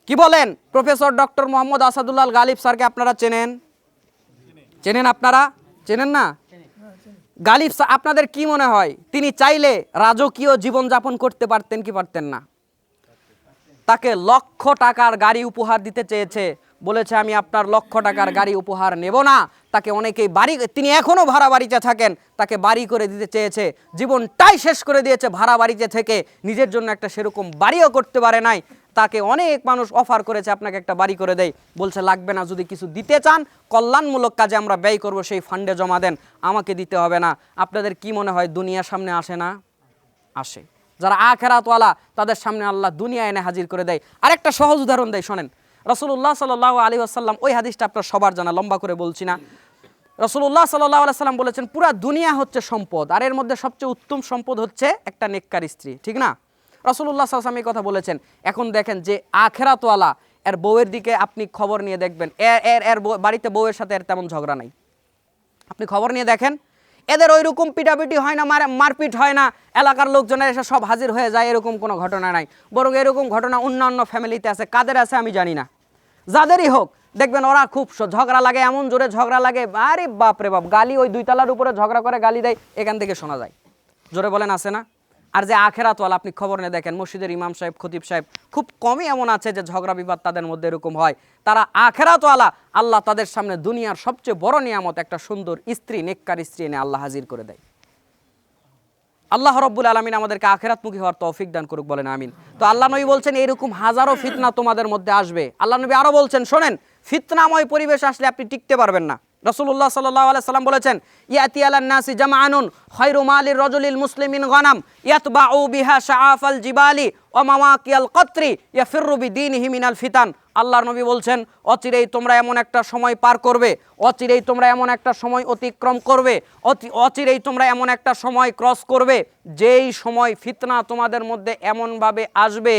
কি বলেন? Professor doctor Mohammad Asadullah Ghalib স্যারকে আপনারা চেনেন? চেনেন? আপনারা চেনেন না? গালিব স্যার, আপনাদের কি মনে হয় তিনি চাইলে রাজকীয় জীবনযাপন করতে পারতেন কি পারতেন না? তাকে লক্ষ টাকার গাড়ি উপহার দিতে চেয়েছে, বলেছে আমি আপনার লক্ষ টাকার গাড়ি উপহার নেব না। তাকে অনেকেই বাড়ি, তিনি এখনো ভাড়া বাড়িতে থাকেন, তাকে বাড়ি করে দিতে চেয়েছে, জীবনটাই শেষ করে দিয়েছে ভাড়া বাড়িতে থেকে, নিজের জন্য একটা সেরকম বাড়িও করতে পারে নাই। তাকে অনেক মানুষ অফার করেছে আপনাকে একটা বাড়ি করে দেয়, বলছে লাগবে না, যদি কিছু দিতে চান কল্যাণমূলক কাজে আমরা ব্যয় করব, সেই ফান্ডে জমা দেন, আমাকে দিতে হবে না। আপনাদের কি মনে হয় দুনিয়ার সামনে আসে না? আসে। যারা আখিরাতওয়ালা তাদের সামনে আল্লাহ দুনিয়া এনে হাজির করে দেয়। আরেকটা সহজ উদাহরণ দেয়, শোনেন। রাসূলুল্লাহ সাল্লাল্লাহু আলাইহি ওয়াসাল্লাম, ওই হাদিসটা আপনার সবার জানা, লম্বা করে বলছি না। রাসূলুল্লাহ সাল্লাল্লাহু আলাইহি ওয়াসাল্লাম বলেছেন পুরা দুনিয়া হচ্ছে সম্পদ, আর এর মধ্যে সবচেয়ে উত্তম সম্পদ হচ্ছে একটা নেককার স্ত্রী, ঠিক না? রাসূলুল্লাহ সাল্লাল্লাহু আলাইহি ওয়াসাল্লাম এই কথা বলেছেন। এখন দেখেন যে আখিরাতওয়ালা, এর বউয়ের দিকে আপনি খবর নিয়ে দেখবেন, এর বাড়িতে বউয়ের সাথে এর তেমন ঝগড়া নাই। আপনি খবর নিয়ে দেখেন, এদের ওই রকম পিটাপিটি হয় না, মারপিট হয় না, এলাকার লোকজনের এসে সব হাজির হয়ে যায়, এরকম কোনো ঘটনা নাই। বরং এরকম ঘটনা অন্যান্য ফ্যামিলিতে আছে। কাদের আছে আমি জানি না, যাদেরই হোক দেখবেন ওরা খুব ঝগড়া লাগে, এমন জোরে ঝগড়া লাগে, আরে বাপ রে বাপ, গালি ওই 2 তলার উপরে ঝগড়া করে গালি দেয়, এখান থেকে শোনা যায়। জোরে বলেন, আছে না? আর যে আখিরাতওয়ালা, আপনি খবর নিয়ে দেখেন, মসজিদের ইমাম সাহেব, খতিব সাহেব, খুব কমই এমন আছে যে ঝগড়া বিবাদ তাদের মধ্যে এরকম হয়। তারা আখিরাতওয়ালা, আল্লাহ তাদের সামনে দুনিয়ার সবচেয়ে বড় নিয়ামত একটা সুন্দর স্ত্রী, নেককার স্ত্রী এনে আল্লাহ হাজির করে দেয়। আল্লাহ রাব্বুল আলামিন আমাদেরকে আখিরাতমুখী হওয়ার তৌফিক দান করুক, বলেন আমিন। তো আল্লাহ নবী বলছেন এরকম হাজারো ফিতনা তোমাদের মধ্যে আসবে। আল্লাহ নবী আরো বলছেন, শোনেন, ফিতনাময় পরিবেশ আসলে আপনি টিকতে পারবেন না। রাসূলুল্লাহ সাল্লাল্লাহু আলাইহি সাল্লাম বলেছেন, ইয়াতি আলান নাসি জামাআনুন খায়রু মালির রাজুলিল মুসলিমিন গানাম ইয়াতবাউ বিহা শাআফাল জিবালি ওয়া মাওয়াকিয়াল কতরি ইয়াফিরু বিদীনিহি মিনাল ফিতান। আল্লাহর নবী বলছেন, অচিরেই তোমরা এমন একটা সময় পার করবে, অচিরেই তোমরা এমন একটা সময় অতিক্রম করবে, অচিরেই তোমরা এমন একটা সময় ক্রস করবে, যেই সময় ফিতনা তোমাদের মধ্যে এমনভাবে আসবে,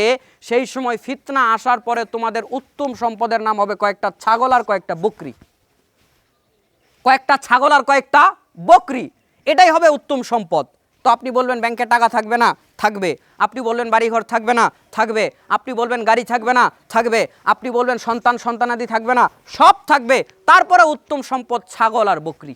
সেই সময় ফিতনা আসার পরে তোমাদের উত্তম সম্পদের নাম হবে কয়েকটা ছাগল আর কয়েকটা বকরি। কয়েকটা ছাগল আর কয়েকটা বকরি, এটাই হবে উত্তম সম্পদ। তো আপনি বলবেন ব্যাংকে টাকা থাকবে না, থাকবে। আপনি বলবেন বাড়িঘর থাকবে না, থাকবে। আপনি বলবেন গাড়ি থাকবে না, থাকবে। আপনি বলবেন সন্তানাদি থাকবে না, সব থাকবে। তারপরে উত্তম সম্পদ ছাগল আর বকরি।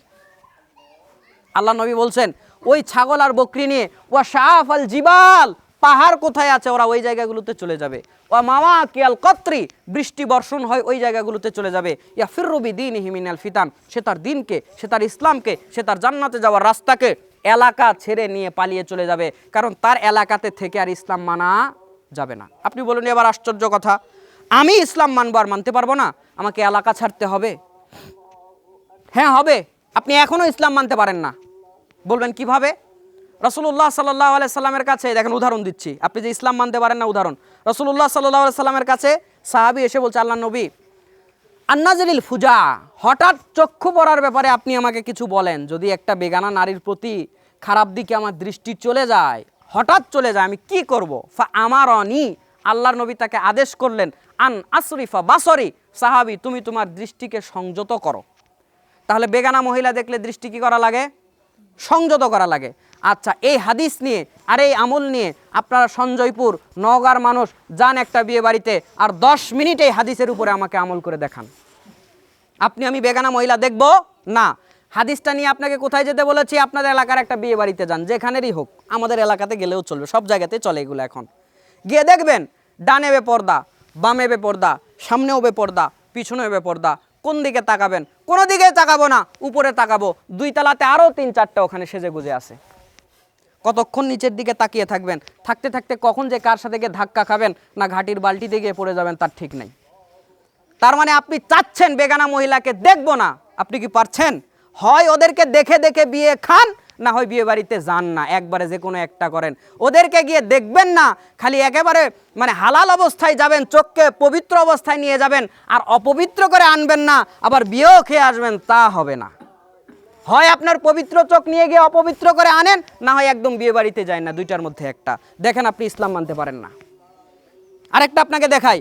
আল্লাহ নবী বলছেন ওই ছাগল আর বকরি নিয়ে ওয়া শাআফাল জিবাল, পাহাড় কোথায় আছে ওরা ওই জায়গাগুলোতে চলে যাবে, ওয়া মাওয়াকিয়াল কতরি, বৃষ্টি বর্ষণ হয় ওই জায়গাগুলোতে চলে যাবে, ইয়াফিরু বিদীনিহি মিনাল ফিতান, সে তার দিনকে, সে তার ইসলামকে, সে তার জান্নাতে যাওয়ার রাস্তাকে, এলাকা ছেড়ে নিয়ে পালিয়ে চলে যাবে, কারণ তার এলাকাতে থেকে আর ইসলাম মানা যাবে না। আপনি বলুন এবার আশ্চর্য কথা, আমি ইসলাম মানবো আর মানতে পারবো না, আমাকে এলাকা ছাড়তে হবে? হ্যাঁ হবে। আপনি এখনো ইসলাম মানতে পারেন না, বলবেন কিভাবে? রাসূলুল্লাহ সাল্লাল্লাহু আলাইহি সাল্লামের কাছে দেখেন, উদাহরণ দিচ্ছি, আপনি যে ইসলাম মানতে পারেন না, উদাহরণ। রাসূলুল্লাহ সাল্লাল্লাহু আলাইহি সাল্লামের কাছে সাহাবী এসে বলছে, আল্লাহ নবী, আন্নাজিলিল ফুজা, হঠাৎ চক্ষু পড়ার ব্যাপারে আপনি আমাকে কিছু বলেন। যদি একটা বেগানা নারীর প্রতি খারাপ দিকে আমার দৃষ্টি চলে যায়, হঠাৎ চলে যায়, আমি কি করব? ফা আমারনি, আল্লাহর নবী তাকে আদেশ করলেন, আন আসরিফা বাসরি, সাহাবী তুমি তোমার দৃষ্টিকে সংযত করো। তাহলে বেগানা মহিলা দেখলে দৃষ্টি কি করা লাগে? সংযত করা লাগে। আচ্ছা, এই হাদিস নিয়ে আর এই আমল নিয়ে আপনারা সঞ্জয়পুর, নওগাঁর মানুষ যান একটা বিয়ে বাড়িতে, আর 10 মিনিট এই হাদিসের উপরে আমাকে আমল করে দেখান। আমি বেগানা মহিলা দেখব না। হাদিসটা নিয়ে আপনাকে কোথায় যেতে বলেছি? আপনাদের এলাকার একটা বিয়ে বাড়িতে যান, যেখানেরই হোক, আমাদের এলাকাতে গেলেও চলবে, সব জায়গাতে চলে এগুলো। এখন গিয়ে দেখবেন ডানে বেপর্দা, বামে বেপর্দা, সামনেও বেপর্দা, পিছনেও বেপর্দা। কোন দিকে তাকাবেন? কোনো দিকে তাকাবো না, উপরে তাকাবো। 2 তলাতে আরও 3-4টা ওখানে সেজে গুজে আছে। কতক্ষণ নিচের দিকে তাকিয়ে থাকবেন? থাকতে থাকতে কখন যে কার সাথে গিয়ে ধাক্কা খাবেন, না ঘাটির বালতিতে গিয়ে পড়ে যাবেন, তার ঠিক নেই। তার মানে আপনি চাচ্ছেন বেগানা মহিলাকে দেখবো না, আপনি কি পারছেন? হয় ওদেরকে দেখে দেখে বিয়ে খান, না হয় বিয়ে বাড়িতে যান না, একবারে যে কোনো একটা করেন। ওদেরকে গিয়ে দেখবেন না, খালি একেবারে হালাল অবস্থায় যাবেন, চোখকে পবিত্র অবস্থায় নিয়ে যাবেন, আর অপবিত্র করে আনবেন না, আবার বিয়েও খেয়ে আসবেন, তা হবে না। হয় আপনার পবিত্র চোখ নিয়ে গিয়ে অপবিত্র করে আনেন, না হয় একদম বিয়ে বাড়িতে যায় না, 2টার মধ্যে একটা। দেখেন আপনি ইসলাম মানতে পারেন না। আরেকটা আপনাকে দেখাই,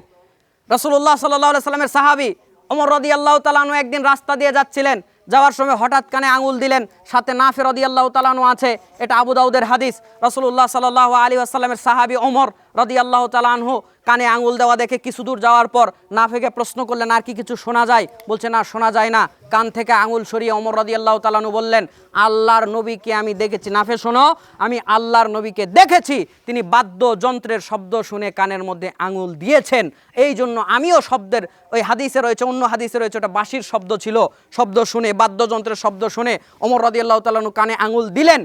রাসূলুল্লাহ সাল্লাল্লাহু আলাইহি সাল্লামের সাহাবী ওমর রাদিয়াল্লাহু তাআলা আনহু একদিন রাস্তা দিয়ে যাচ্ছিলেন, যাওয়ার সময় হঠাৎ কানে আঙুল দিলেন, সাথে নাফি রাদিয়াল্লাহু তাআলা আনহু আছে, এটা আবু দাউদের হাদিস। রাসূলুল্লাহ সাল্লাল্লাহু আলাইহি ওয়াসাল্লামের সাহাবী ওমর রাদিয়াল্লাহু তাআলা আনহু কানে আঙুল দেওয়া দেখে কিছু দূর যাওয়ার পর নাফেকে প্রশ্ন করলেন, আর কি কিছু শোনা যায়? বলছে, না শোনা যায় না। কান থেকে আঙুল সরিয়ে ওমর রাদিয়াল্লাহু তাআলা আনহু বললেন, আল্লাহর নবীকে আমি দেখেছি। নাফে শোনো, আমি আল্লাহর নবীকে দেখেছি, তিনি বাদ্যযন্ত্রের শব্দ শুনে কানের মধ্যে আঙুল দিয়েছেন। এই জন্য আমিও শব্দের, ওই হাদিসে রয়েছে, অন্য হাদিসে রয়েছে, ওটা বাঁশির শব্দ ছিল, শব্দ শুনে, বাদ্যযন্ত্রের শব্দ শুনে ওমর রাদিয়াল্লাহু তাআলা আনহু কানে আঙুল দিলেন,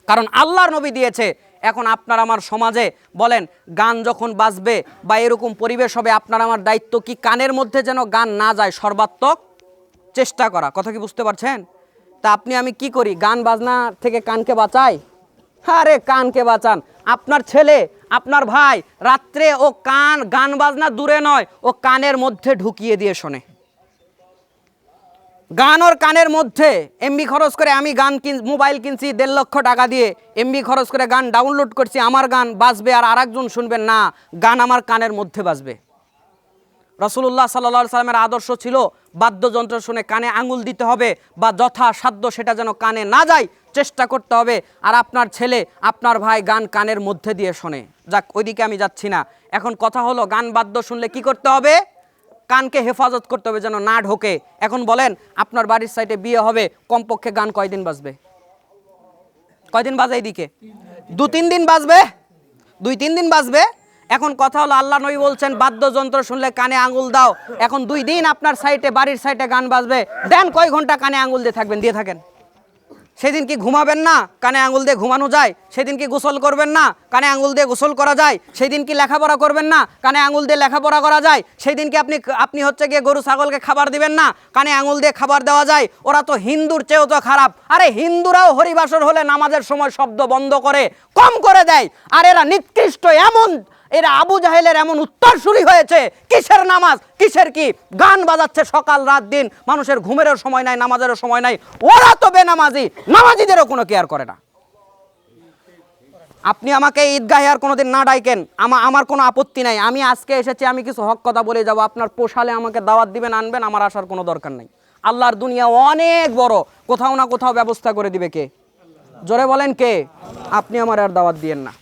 কারণ আল্লাহর নবী দিয়েছে। এখন আপনার আমার সমাজে বলেন, গান যখন বাজবে বা এরকম পরিবেশ হবে, আপনার আমার দায়িত্ব কি কানের মধ্যে যেন গান না যায় সর্বাত্মক চেষ্টা করা। কথা কি বুঝতে পারছেন? তা আপনি আমি কি করি? গান বাজনা থেকে কানকে বাঁচাই? আরে কানকে বাঁচান। আপনার ছেলে, আপনার ভাই রাত্রে ও গান বাজনা দূরে নয়, ও কানের মধ্যে ঢুকিয়ে দিয়ে শোনে। গান ওর কানের মধ্যে, এমবি খরচ করে, আমি মোবাইল কিনছি 1.5 লক্ষ টাকা দিয়ে, এমবি খরচ করে গান ডাউনলোড করছি, আমার গান বাজবে আর আরেকজন শুনবেন না, গান আমার কানের মধ্যে বাজবে। রাসূলুল্লাহ সাল্লাল্লাহু আলাইহি সাল্লামের আদর্শ ছিল বাদ্যযন্ত্র শুনে কানে আঙুল দিতে হবে, বা যথাসাধ্য সেটা যেন কানে না যায় চেষ্টা করতে হবে। আর আপনার ছেলে, আপনার ভাই গান কানের মধ্যে দিয়ে শোনে। যাক, ওইদিকে আমি যাচ্ছি না। এখন কথা হলো, গান বাদ্য শুনলে কি করতে হবে? কানকে হেফাজত করতে হবে যেন না ঢোকে। এখন বলেন, আপনার বাড়ির সাইডে বিয়ে হবে, কমপক্ষে গান কয়দিন বাজবে? কয়দিন বাজে? এইদিকে 2-3 দিন বাজবে, 2-3 দিন বাজবে। এখন কথা হলো, আল্লাহ নবী বলছেন বাদ্যযন্ত্র শুনলে কানে আঙুল দাও। এখন 2 দিন আপনার সাইডে, বাড়ির সাইডে গান বাজবে, দেন কয় ঘন্টা কানে আঙুল দিয়ে থাকবেন? দিয়ে থাকেন। সেদিন কি ঘুমাবেন না? কানে আঙুল দিয়ে ঘুমানো যায়। সেদিন কি গোসল করবেন না? কানে আঙুল দিয়ে গোসল করা যায়। সেদিন কি লেখাপড়া করবেন না? কানে আঙুল দিয়ে লেখাপড়া করা যায়। সেদিন কি আপনি হচ্ছে গিয়ে গরু ছাগলকে খাবার দিবেন না? কানে আঙুল দিয়ে খাবার দেওয়া যায়। ওরা তো হিন্দুর চেয়েও তো খারাপ। আরে হিন্দুরাও হরিবাসর হলে নামাজের সময় শব্দ বন্ধ করে, কম করে দেয়। আর এরা নিকৃষ্ট, এরা আবু জাহেলের এমন উত্তরসূরি হয়েছে। কিসের নামাজ, কিসের কি? গান বাজাচ্ছে সকাল রাত দিন, মানুষের ঘুমেরও সময় নাই, নামাজেরও সময় নাই। ওরা তো বেনামাজি, নামাজিদেরও কোনো কেয়ার করে না। আপনি আমাকে ঈদগাহে আর কোনোদিন না ডাইকেন, আমার কোনো আপত্তি নাই। আমি আজকে এসেছি, আমি কিছু হক কথা বলে যাব। আপনার পোষালে আমাকে দাওয়াত দিবেন, আনবেন, আমার আসার কোনো দরকার নাই। আল্লাহর দুনিয়া অনেক বড়, কোথাও না কোথাও ব্যবস্থা করে দিবে কে? জোরে বলেন কে? আপনি আমার আর দাওয়াত দিয়েন না।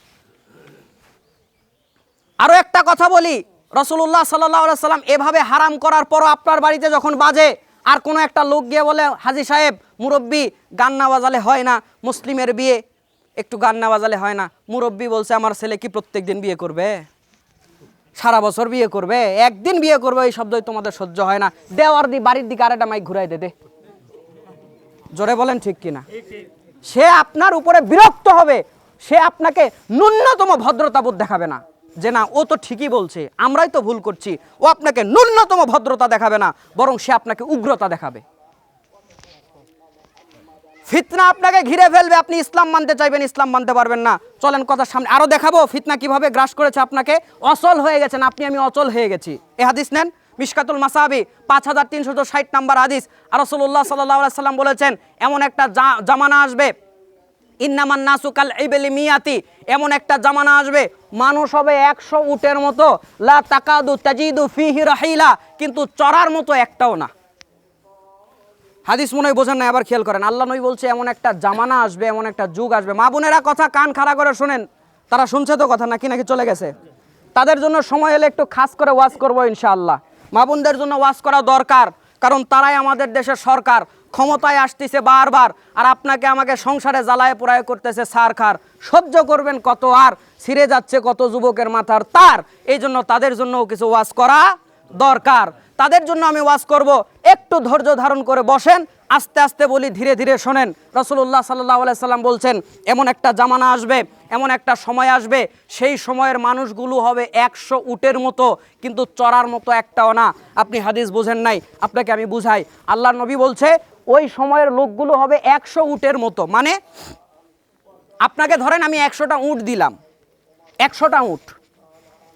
আরো একটা কথা বলি, রাসূলুল্লাহ সাল্লাল্লাহু আলাইহি সাল্লাম এভাবে হারাম করার পরও আপনার বাড়িতে যখন বাজে, আর কোনো একটা লোক গিয়ে বলে, হাজী সাহেব, মুরব্বী, গান না বাজালে হয় না, মুসলিমের বিয়ে, একটু গান না বাজালে হয় না। মুরব্বী বলছে, আমার ছেলে কি প্রত্যেক দিন বিয়ে করবে? সারা বছর বিয়ে করবে? একদিন বিয়ে করবে, এই শব্দই তোমাদের সহ্য হয় না। দেওয়ার বাড়ির দিকে আরেকটা মাইক ঘুরাই দে। জোরে বলেন ঠিক কিনা? সে আপনার উপরে বিরক্ত হবে, সে আপনাকে ন্যূনতম ভদ্রতাবোধ দেখাবে না, যে না ও তো ঠিকই বলছে, আমরাই তো ভুল করছি। ও আপনাকে ন্যূনতম ভদ্রতা দেখাবে না, বরং সে আপনাকে উগ্রতা দেখাবে। ফিতনা আপনাকে ঘিরে ফেলবে, আপনি ইসলাম মানতে চাইবেন, ইসলাম মানতে পারবেন না। চলেন কথার সামনে আরো দেখাবো ফিতনা কিভাবে গ্রাস করেছে আপনাকে। অচল হয়ে গেছেন আপনি, আমি অচল হয়ে গেছি। এ হাদিস নেন, মিশকাতুল মাসাবি 5360 নাম্বার হাদিস। আর রাসূলুল্লাহ সাল্লাল্লাহু আলাইহি সাল্লাম বলেছেন, এমন একটা জামানা আসবে, ইন্নামান নাসু কাল ইবলি মিয়াতি, এমন একটা জামানা আসবে, মানুষ হবে 100 উটের মতো, লা তাকাদু তাজিদু ফিহি রাহিলা, কিন্তু চড়ার মতো একটাও না। হাদিস মনে হয় বোঝেন না, আবার খেয়াল করেন। আল্লাহ নবী বলছে, এমন একটা জামানা আসবে, এমন একটা যুগ আসবে। মা বোনেরা কথা কান খাড়া করে শোনেন, তারা শুনছে তো কথা, নাকি চলে গেছে? তাদের জন্য সময় হলে একটু খাস করে ওয়াজ করবো ইনশাআল্লাহ। মা বোনদের জন্য ওয়াজ করা দরকার, কারণ তারাই আমাদের দেশের সরকার, ক্ষমতায় আসতেছে বারবার, আর আপনাকে আমাকে সংসারে জ্বালায় পোড়ায় করতেছে সারখার। সহ্য করবেন কত? আর ছিঁড়ে যাচ্ছে কত যুবকের মাথার তার। এই জন্য তাদের জন্যও কিছু ওয়াজ করা দরকার। তাদের জন্য আমি ওয়াজ করব, একটু ধৈর্য ধারণ করে বসেন, আস্তে আস্তে বলি, ধীরে ধীরে শোনেন। রাসূলুল্লাহ সাল্লাল্লাহু আলাইহি সাল্লাম বলছেন, এমন একটা জামানা আসবে, এমন একটা সময় আসবে, সেই সময়ের মানুষগুলো হবে 100 উটের মতো, কিন্তু চড়ার মতো একটাও না। আপনি হাদিস বোঝেন নাই, আপনাকে আমি বুঝাই। আল্লাহর নবী বলছে, ওই সময়ের লোকগুলো হবে 100 উটের মতো। মানে আপনাকে ধরেন আমি 100টা উট দিলাম, 100টা উট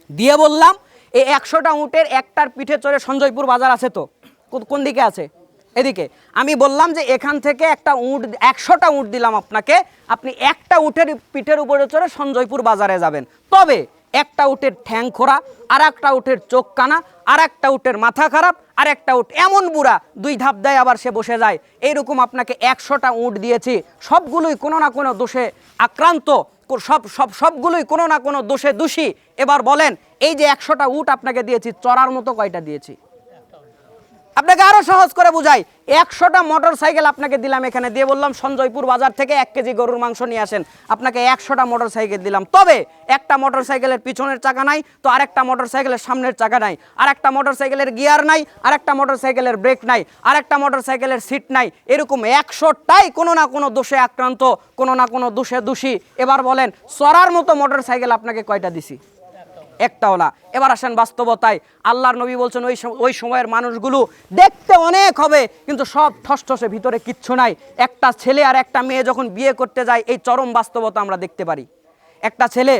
দিয়ে বললাম, এই 100টা উটের একটার পিঠে চড়ে সঞ্জয়পুর বাজার আছে তো, কোন দিকে আছে? এদিকে। আমি বললাম যে এখান থেকে একটা উট, 100টা উট দিলাম আপনাকে, আপনি একটা উটের পিঠের উপরে চড়ে সঞ্জয়পুর বাজারে যাবেন। তবে একটা উটের ঠ্যাং খোরা, আর একটা উটের চোখ কানা, আর একটা উটের মাথা খারাপ, আর একটা উট এমন বুড়া 2 ধাপ দেয় আবার সে বসে যায়। এইরকম আপনাকে 100টা উট দিয়েছি, সবগুলোই কোনো না কোনো দোষে আক্রান্ত, সবগুলোই কোনো না কোনো দোষে দোষী। এবার বলেন, এই যে 100টা উট আপনাকে দিয়েছি, চড়ার মতো কয়টা দিয়েছি? আপনাকে আরো সহজ করে বুঝাই, 100টা মোটর সাইকেল আপনাকে দিলাম, এখানে দিয়ে বললাম সঞ্জয়পুর বাজার থেকে 1 কেজি গরুর মাংস নিয়ে আসেন, আপনাকে 100টা মোটর সাইকেল দিলাম। তবে একটা মোটর সাইকেলের পিছনের চাকা নাই, তো আরেকটা মোটর সাইকেলের সামনের চাকা নাই, আরেকটা মোটর সাইকেলের গিয়ার নাই, আরেকটা মোটর সাইকেলের ব্রেক নাই, আরেকটা মোটর সাইকেলের সিট নাই। এরকম 100টাই কোনো না কোনো দোষে আক্রান্ত, কোনো না কোনো দোষে দোষী। এবার বলেন, চড়ার মতো মোটর সাইকেল আপনাকে কয়টা দিছি? একটাও না। এবার আসেন বাস্তবতায়, আল্লাহর নবী বলছেন ওই সময়ের মানুষগুলো দেখতে অনেক হবে, কিন্তু সব ঠসঠসে, ভিতরে কিচ্ছু নাই। একটা ছেলে আর একটা মেয়ে যখন বিয়ে করতে যায়, এই চরম বাস্তবতা আমরা দেখতে পারি। একটা ছেলে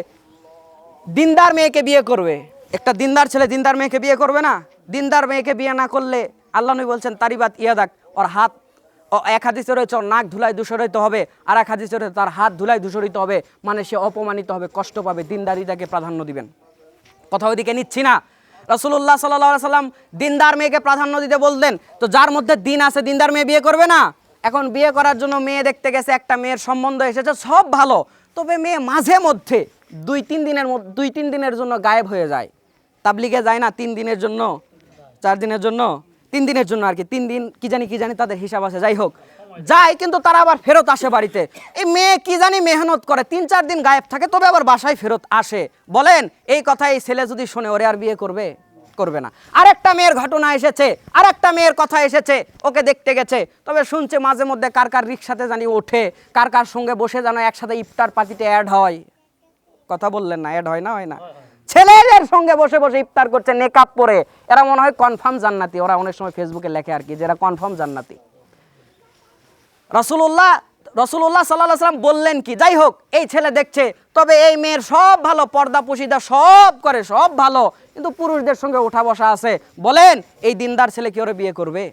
দিনদার মেয়েকে বিয়ে করবে, একটা দিনদার ছেলে দিনদার মেয়েকে বিয়ে করবে না? দিনদার মেয়েকে বিয়ে না করলে আল্লাহ নবী বলছেন তারিবাত ইয়াদাক, ওর হাত, এক হাদিসে রয়েছে ওর নাক ধুলায় দূষরিত হবে, আর এক হাদিসে রয়েছে তার হাত ধুলায় দূষরিত হবে, মানে সে অপমানিত হবে, কষ্ট পাবে। দিনদারিটাকে প্রাধান্য দিবেন। কথা ওইদিকে নিচ্ছি না। রাসূলুল্লাহ সাল্লাল্লাহু আলাইহি সাল্লাম দিনদার মেয়েকে প্রাধান্য দিতে বললেন, তো যার মধ্যে দিন আছে দিনদার মেয়ে বিয়ে করবে না? এখন বিয়ে করার জন্য মেয়ে দেখতে গেছে, একটা মেয়ের সম্বন্ধ এসেছে, সব ভালো, তবে মেয়ে মাঝে মধ্যে 2-3 দিনের জন্য গায়েব হয়ে যায়। তাবলিগে যায় না 3 দিনের জন্য, 4 দিনের জন্য, 3 দিনের জন্য আর কি, 3 দিন কি জানি তাদের হিসাব আছে, যাই হোক যায়, কিন্তু তারা আবার ফেরত আসে বাড়িতে। এই মেয়ে কি জানি মেহনত করে 3-4 দিন গায়েব থাকে, তবে আবার বাসায় ফেরত আসে। বলেন, এই কথা এই ছেলে যদি শোনে, ওরে আর বিয়ে করবে? করবে না। আরেকটা মেয়ের ঘটনা এসেছে, আরেকটা মেয়ের কথা এসেছে, ওকে দেখতে গেছে, তবে শুনছে মাঝে মধ্যে কার কার রিক্সাতে জানি ওঠে, কার কার সঙ্গে বসে জানো একসাথে ইফতার পার্টিতে অ্যাড হয়। কথা বললেন না, অ্যাড হয় না? হয় না? ছেলেদের সঙ্গে বসে বসে ইফতার করছে নেকাব পরে, এরা মনে হয় কনফার্ম জান্নাতি। ওরা অনেক সময় ফেসবুকে লেখে আর কি, যে এরা কনফার্ম জান্নাতি। রাসূলুল্লাহ সাল্লাল্লাহু আলাইহি সাল্লাম বললেন কি, যাই হোক, এই ছেলে দেখছে, তবে এই মেয়ের সব ভালো, পর্দা পুশিদা সব করে, সব ভালো, কিন্তু পুরুষদের সঙ্গে ওঠা বসা আছে। বলেন, এই দিনদার ছেলে কি ওরে বিয়ে করবে?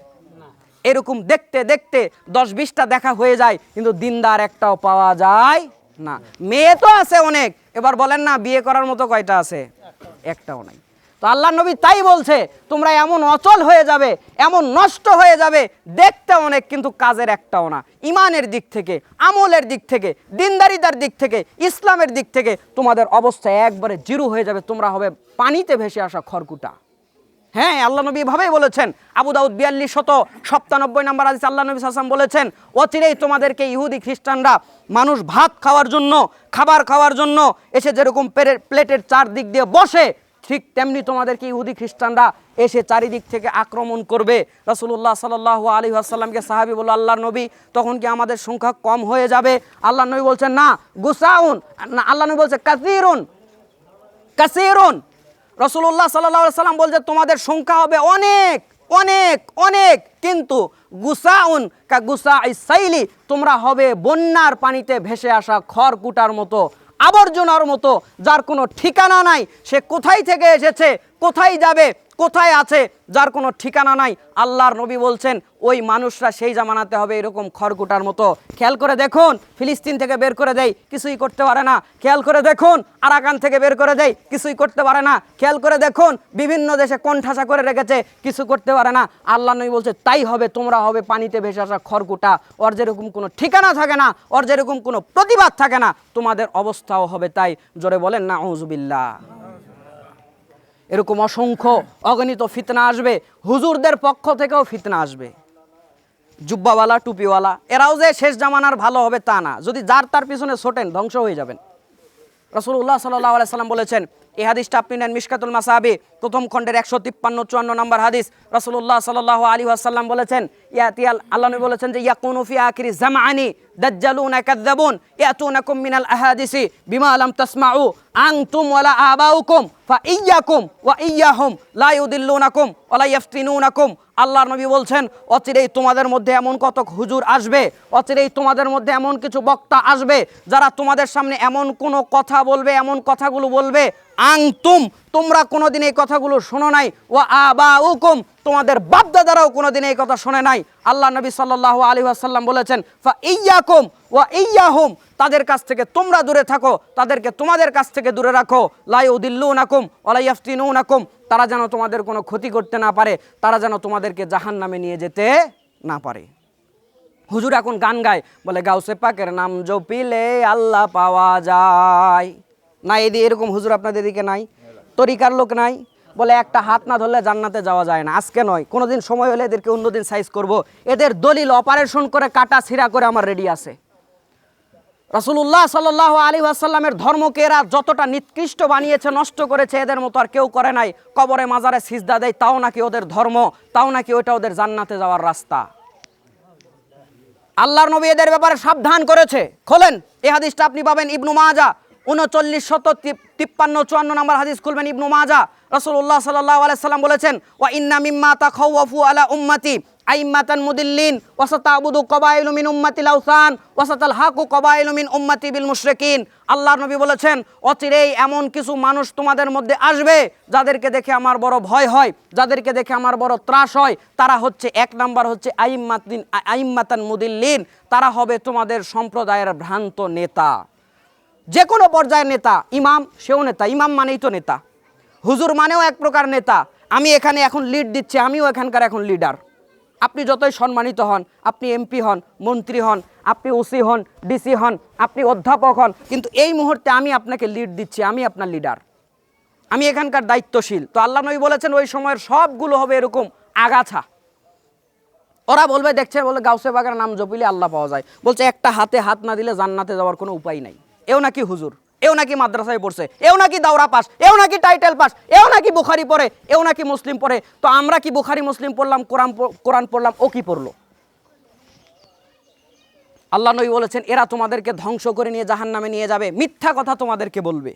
এরকম দেখতে দেখতে 10-20টা দেখা হয়ে যায়, কিন্তু দিনদার একটাও পাওয়া যায় না। মেয়ে তো আছে অনেক, এবার বলেন না বিয়ে করার মতো কয়টা আছে? একটাও নাই। তো আল্লাহ নবী তাই বলছে, তোমরা এমন অচল হয়ে যাবে, এমন নষ্ট হয়ে যাবে, দেখতে অনেক কিন্তু কাজের একটাও না। ইমানের দিক থেকে, আমলের দিক থেকে, দিনদারিতার দিক থেকে, ইসলামের দিক থেকে তোমাদের অবস্থা একবারে জিরো হয়ে যাবে। তোমরা হবে পানিতে ভেসে আসা খড়কুটা। হ্যাঁ, আল্লাহ নবী এভাবেই বলেছেন। আবু দাউদ 4297 নম্বর হাদিস আল্লাহ নবী সাল্লাল্লাহু আলাইহি ওয়াসাল্লাম বলেছেন, অচিরেই তোমাদেরকে ইহুদি খ্রিস্টানরা, মানুষ ভাত খাওয়ার জন্য, খাবার খাওয়ার জন্য এসে যেরকম প্লেটের চারদিক দিয়ে বসে, ঠিক তেমনি তোমাদেরকে ইহুদি খ্রিস্টানরা এসে চারিদিক থেকে আক্রমণ করবে। রাসূলুল্লাহ সাল্লাল্লাহু আলাইহি ওয়াসাল্লামকে সাহাবী বলল, আল্লাহর নবী, তখন কি আমাদের সংখ্যা কম হয়ে যাবে? আল্লাহ নবী বলছেন না, গুসাউন না, আল্লাহ নবী বলছে কাসীরুন। রাসূলুল্লাহ সাল্লাল্লাহু আলাইহি ওয়াসাল্লাম বলছে তোমাদের সংখ্যা হবে অনেক অনেক অনেক, কিন্তু গুসাউন কা গুসাইস সাইলি, তোমরা হবে বন্যার পানিতে ভেসে আসা খড়কুটার মতো, আবর্জনার মতো, যার কোনো ঠিকানা নাই। সে কোথায় থেকে এসেছে, কোথায় যাবে, কোথায় আছে, যার কোনো ঠিকানা নাই। আল্লাহর নবী বলছেন ওই মানুষরা সেই জামানাতে হবে এরকম খড়কুটার মতো। খেয়াল করে দেখুন, ফিলিস্তিন থেকে বের করে দেয়, কিছুই করতে পারে না। খেয়াল করে দেখুন, আরাকান থেকে বের করে দেয়, কিছুই করতে পারে না। খেয়াল করে দেখুন, বিভিন্ন দেশে কোণঠাসা করে রেখেছে, কিছু করতে পারে না। আল্লাহ নবী বলছে তাই হবে, তোমরা হবে পানিতে ভেসে আসা খড়কুটা। ওর যেরকম কোনো ঠিকানা থাকে না, ওর যেরকম কোনো প্রতিবাদ থাকে না, তোমাদের অবস্থাও হবে তাই। জোরে বলেন না আউযুবিল্লাহ। এরকম অসংখ্য অগণিত ফিতনা আসবে, হুজুরদের পক্ষ থেকেও ফিতনা আসবে। জুব্বাওয়ালা, টুপিওয়ালা, এরাও যে শেষ জামানার ভালো হবে তা না। যদি যার তার পিছনে ছোটেন, ধ্বংস হয়ে যাবেন। রাসূলুল্লাহ সাল্লাল্লাহু আলাইহি সাল্লাম বলেছেন, এই হাদিসটা আপনি নেন মিশকাতুল মাসাবি প্রথম খণ্ডের 153-54 নম্বর হাদিস। রাসূলুল্লাহ সাল্লাল্লাহু আলাইহি ওয়াসাল্লাম বলেছেন, আল্লাহ নবী বলেছেন যে ইয়াকুনু ফি আখিরি জামানি দাজ্জালুনা কাযযাবুন ইয়াতুনাকুম মিনাল আহাদিসি বিমা লাম তাসমাউ আনতুম ওয়ালা আবাউকুম ফাইয়াকুম ওয়া ইয়াহুম লা ইউদিল্লুনাকুম ওয়া লা ইফতিনুনাকুম। আল্লাহর নবী বলছেন, অচিরেই তোমাদের মধ্যে এমন কতক হুজুর আসবে, অচিরেই তোমাদের মধ্যে এমন কিছু বক্তা আসবে, যারা তোমাদের সামনে এমন কোনো কথা বলবে, এমন কথাগুলো বলবে, আনতুম তোমরা কোনোদিন এই কথাগুলো শোনো নাই, ওয়া আবাউকুম, তোমাদের বাপদাদারাও কোনোদিন এই কথা শোনে নাই। আল্লাহ নবী সাল্লাল্লাহু আলাইহি ওয়াসাল্লাম বলেছেন, ফা ইয়্যাকুম ওয়া ইয়্যাহুম, তাদের কাছ থেকে তোমরা দূরে থাকো, তাদেরকে তোমাদের কাছ থেকে দূরে রাখো। লা ইউদিল্লুনাকুম ওয়া লা ইয়াফতিনুনাকুম, তারা যেন তোমাদের কোনো ক্ষতি করতে না পারে, তারা যেন তোমাদেরকে জাহান্নামে নিয়ে যেতে না পারে। হুজুর এখন গান গায়, বলে গাউসে পাকের নাম জপিলে আল্লাহ পাওয়া যায় না। এরকম হুজুর আপনাদের দিকে নাই? তরিকার লোক নাই? বলে একটা হাত না ধরলে জান্নাতে যাওয়া যায় না। আজকে নয়, কোনোদিন সময় হলে এদেরকে অন্যদিন সাইজ করব। এদের দলিল অপারেশন করে কাটা ছিঁড়া করে আমার রেডি আছে। রাসূলুল্লাহ সাল্লাল্লাহু আলাইহি ওয়াসাল্লামের ধর্মকে এরা যতটা নিকৃষ্ট বানিয়েছে, নষ্ট করেছে, এদের মতো আর কেউ করে নাই। কবরে মাজারে সিজদা দেয়, তাও নাকি ওদের ধর্ম, তাও নাকি ওটা ওদের জান্নাতে যাওয়ার রাস্তা। আল্লাহর নবী এদের ব্যাপারে সাবধান করেছে। খোলেন এই হাদিসটা, আপনি পাবেন ইবনু মাজাহ 3953-54 নম্বর হাদিস খুলবেন, ইবনু মাজাহ। রাসূলুল্লাহ সাল্লাল্লাহু আলাইহি সাল্লাম বলেছেন, ওয়া ইন্না মিম্মা তাখাওয়াফু আলা উম্মতি আইম্মাতান মুদিল্লিন ওয়া সাতাবুদু কবাইলু মিন উম্মাতিল আওসান ওয়া সাতালহাকু কবাইলু মিন উম্মতি বিল মুশরিকিন। আল্লাহর নবী বলেছেন, অচিরেই এমন কিছু মানুষ তোমাদের মধ্যে আসবে যাদেরকে দেখে আমার বড় ভয় হয়, যাদেরকে দেখে আমার বড় ত্রাস হয়। তারা হচ্ছে, এক নাম্বার হচ্ছে আইম্মাতান মুদিল্লিন, তারা হবে তোমাদের সম্প্রদায়ের ভ্রান্ত নেতা। যে কোনো পর্যায়ের নেতা, ইমাম সেও নেতা, ইমাম মানেই তো নেতা, হুজুর মানেও এক প্রকার নেতা। আমি এখানে এখন লিড দিচ্ছি, আমিও এখানকার এখন লিডার। আপনি যতই সম্মানিত হন, আপনি এমপি হন, মন্ত্রী হন, আপনি ওসি হন, ডিসি হন, আপনি অধ্যাপক হন, কিন্তু এই মুহূর্তে আমি আপনাকে লিড দিচ্ছি, আমি আপনার লিডার, আমি এখানকার দায়িত্বশীল। তো আল্লাহ নবী বলেছেন ওই সময়ের সবগুলো হবে এরকম আগাছা। ওরা বলবে, দেখছেন, বলে গাউসে বাগের নাম জপিলে আল্লাহ পাওয়া যায়। বলছে একটা হাতে হাত না দিলে জান্নাতে যাওয়ার কোনো উপায় নাই। এও নাকি হুজুর, এও নাকি মাদ্রাসায় পড়ছে, এও নাকি দাওরা পাস, এও নাকি টাইটেল পাস, এও নাকি বুখারি পড়ে, এও নাকি মুসলিম পড়ে। তো আমরা কি বুখারি মুসলিম পড়লাম, কোরআন পড়লাম, ও কি পড়লো? আল্লাহ নবী বলেছেন এরা তোমাদেরকে ধ্বংস করে নিয়ে জাহান্নামে নিয়ে যাবে, মিথ্যা কথা তোমাদেরকে বলবে।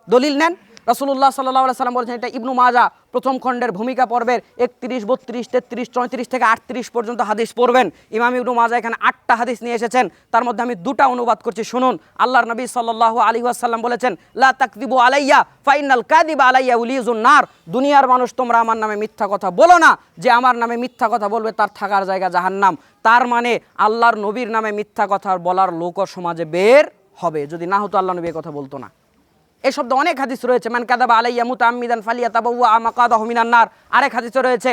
দলিল নেন, রাসূলুল্লাহ সাল্লাল্লাহু আলাইহি সাল্লাম বলেছেন, এটা ইবনু মাজাহ প্রথম খণ্ডের ভূমিকা পর্বের 31, 32, 33, 34 থেকে 38 পর্যন্ত হাদিস পড়বেন। ইমাম ইবনু মাজাহ এখানে 8টা হাদিস নিয়ে এসেছেন, তার মধ্যে আমি 2টা অনুবাদ করছি, শুনুন। আল্লাহর নবী সাল্লাল্লাহু আলাইহি ওয়াসাল্লাম বলেছেন, লা তাকযিবু আলাইয়া ফাইনাল কাযিবা আলাইয়া উলিজুন নার। দুনিয়ার মানুষ তোমরা আমার নামে মিথ্যা কথা বলো না, যে আমার নামে মিথ্যা কথা বলবে তার থাকার জায়গা জাহান্নাম। তার মানে আল্লাহর নবীর নামে মিথ্যা কথা বলার লোক সমাজে বের হবে, যদি না হতো আল্লাহ নবী কথা বলতো না। এই শব্দ অনেক হাদিস রয়েছে, মান কাযাবা আলাইয়া মুতাআম্মিদান ফালিয়াতাবাওয়া মাকাদাহু মিনান নার। আরেক হাদিসে রয়েছে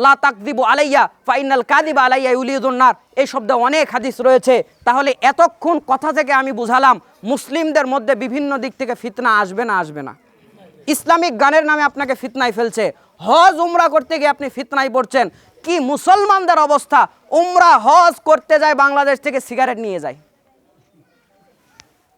লা তাকযিবু আলাইয়া ফাইনাল কাযিবা আলাইয়া ইউলিদুন নার। এই শব্দ অনেক হাদিস রয়েছে। তাহলে এতক্ষণ কথা থেকে আমি বুঝালাম মুসলিমদের মধ্যে বিভিন্ন দিক থেকে ফিতনা আসবে না, আসবে না। ইসলামিক গানের নামে আপনাকে ফিতনায় ফেলছে, হজ উমরা করতে গিয়ে আপনি ফিতনায় পড়ছেন। কি মুসলমানদের অবস্থা, উমরা হজ করতে যায় বাংলাদেশ থেকে সিগারেট নিয়ে যায়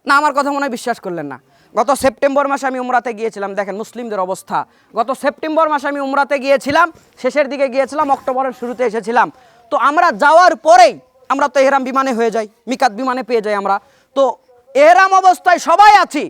না। আমার কথা মনে হয় বিশ্বাস করলেন না। গত সেপ্টেম্বর মাসে আমি উমরাতে গিয়েছিলাম, দেখেন মুসলিমদের অবস্থা। গত সেপ্টেম্বর মাসে আমি উমরাতে গিয়েছিলাম, শেষের দিকে গিয়েছিলাম, অক্টোবরের শুরুতে এসেছিলাম। তো আমরা যাওয়ার পরেই আমরা তো এহরাম বিমানে হয়ে যাই, মিকাত বিমানে পেয়ে যাই আমরা। তো এহরাম অবস্থায় সবাই আছি,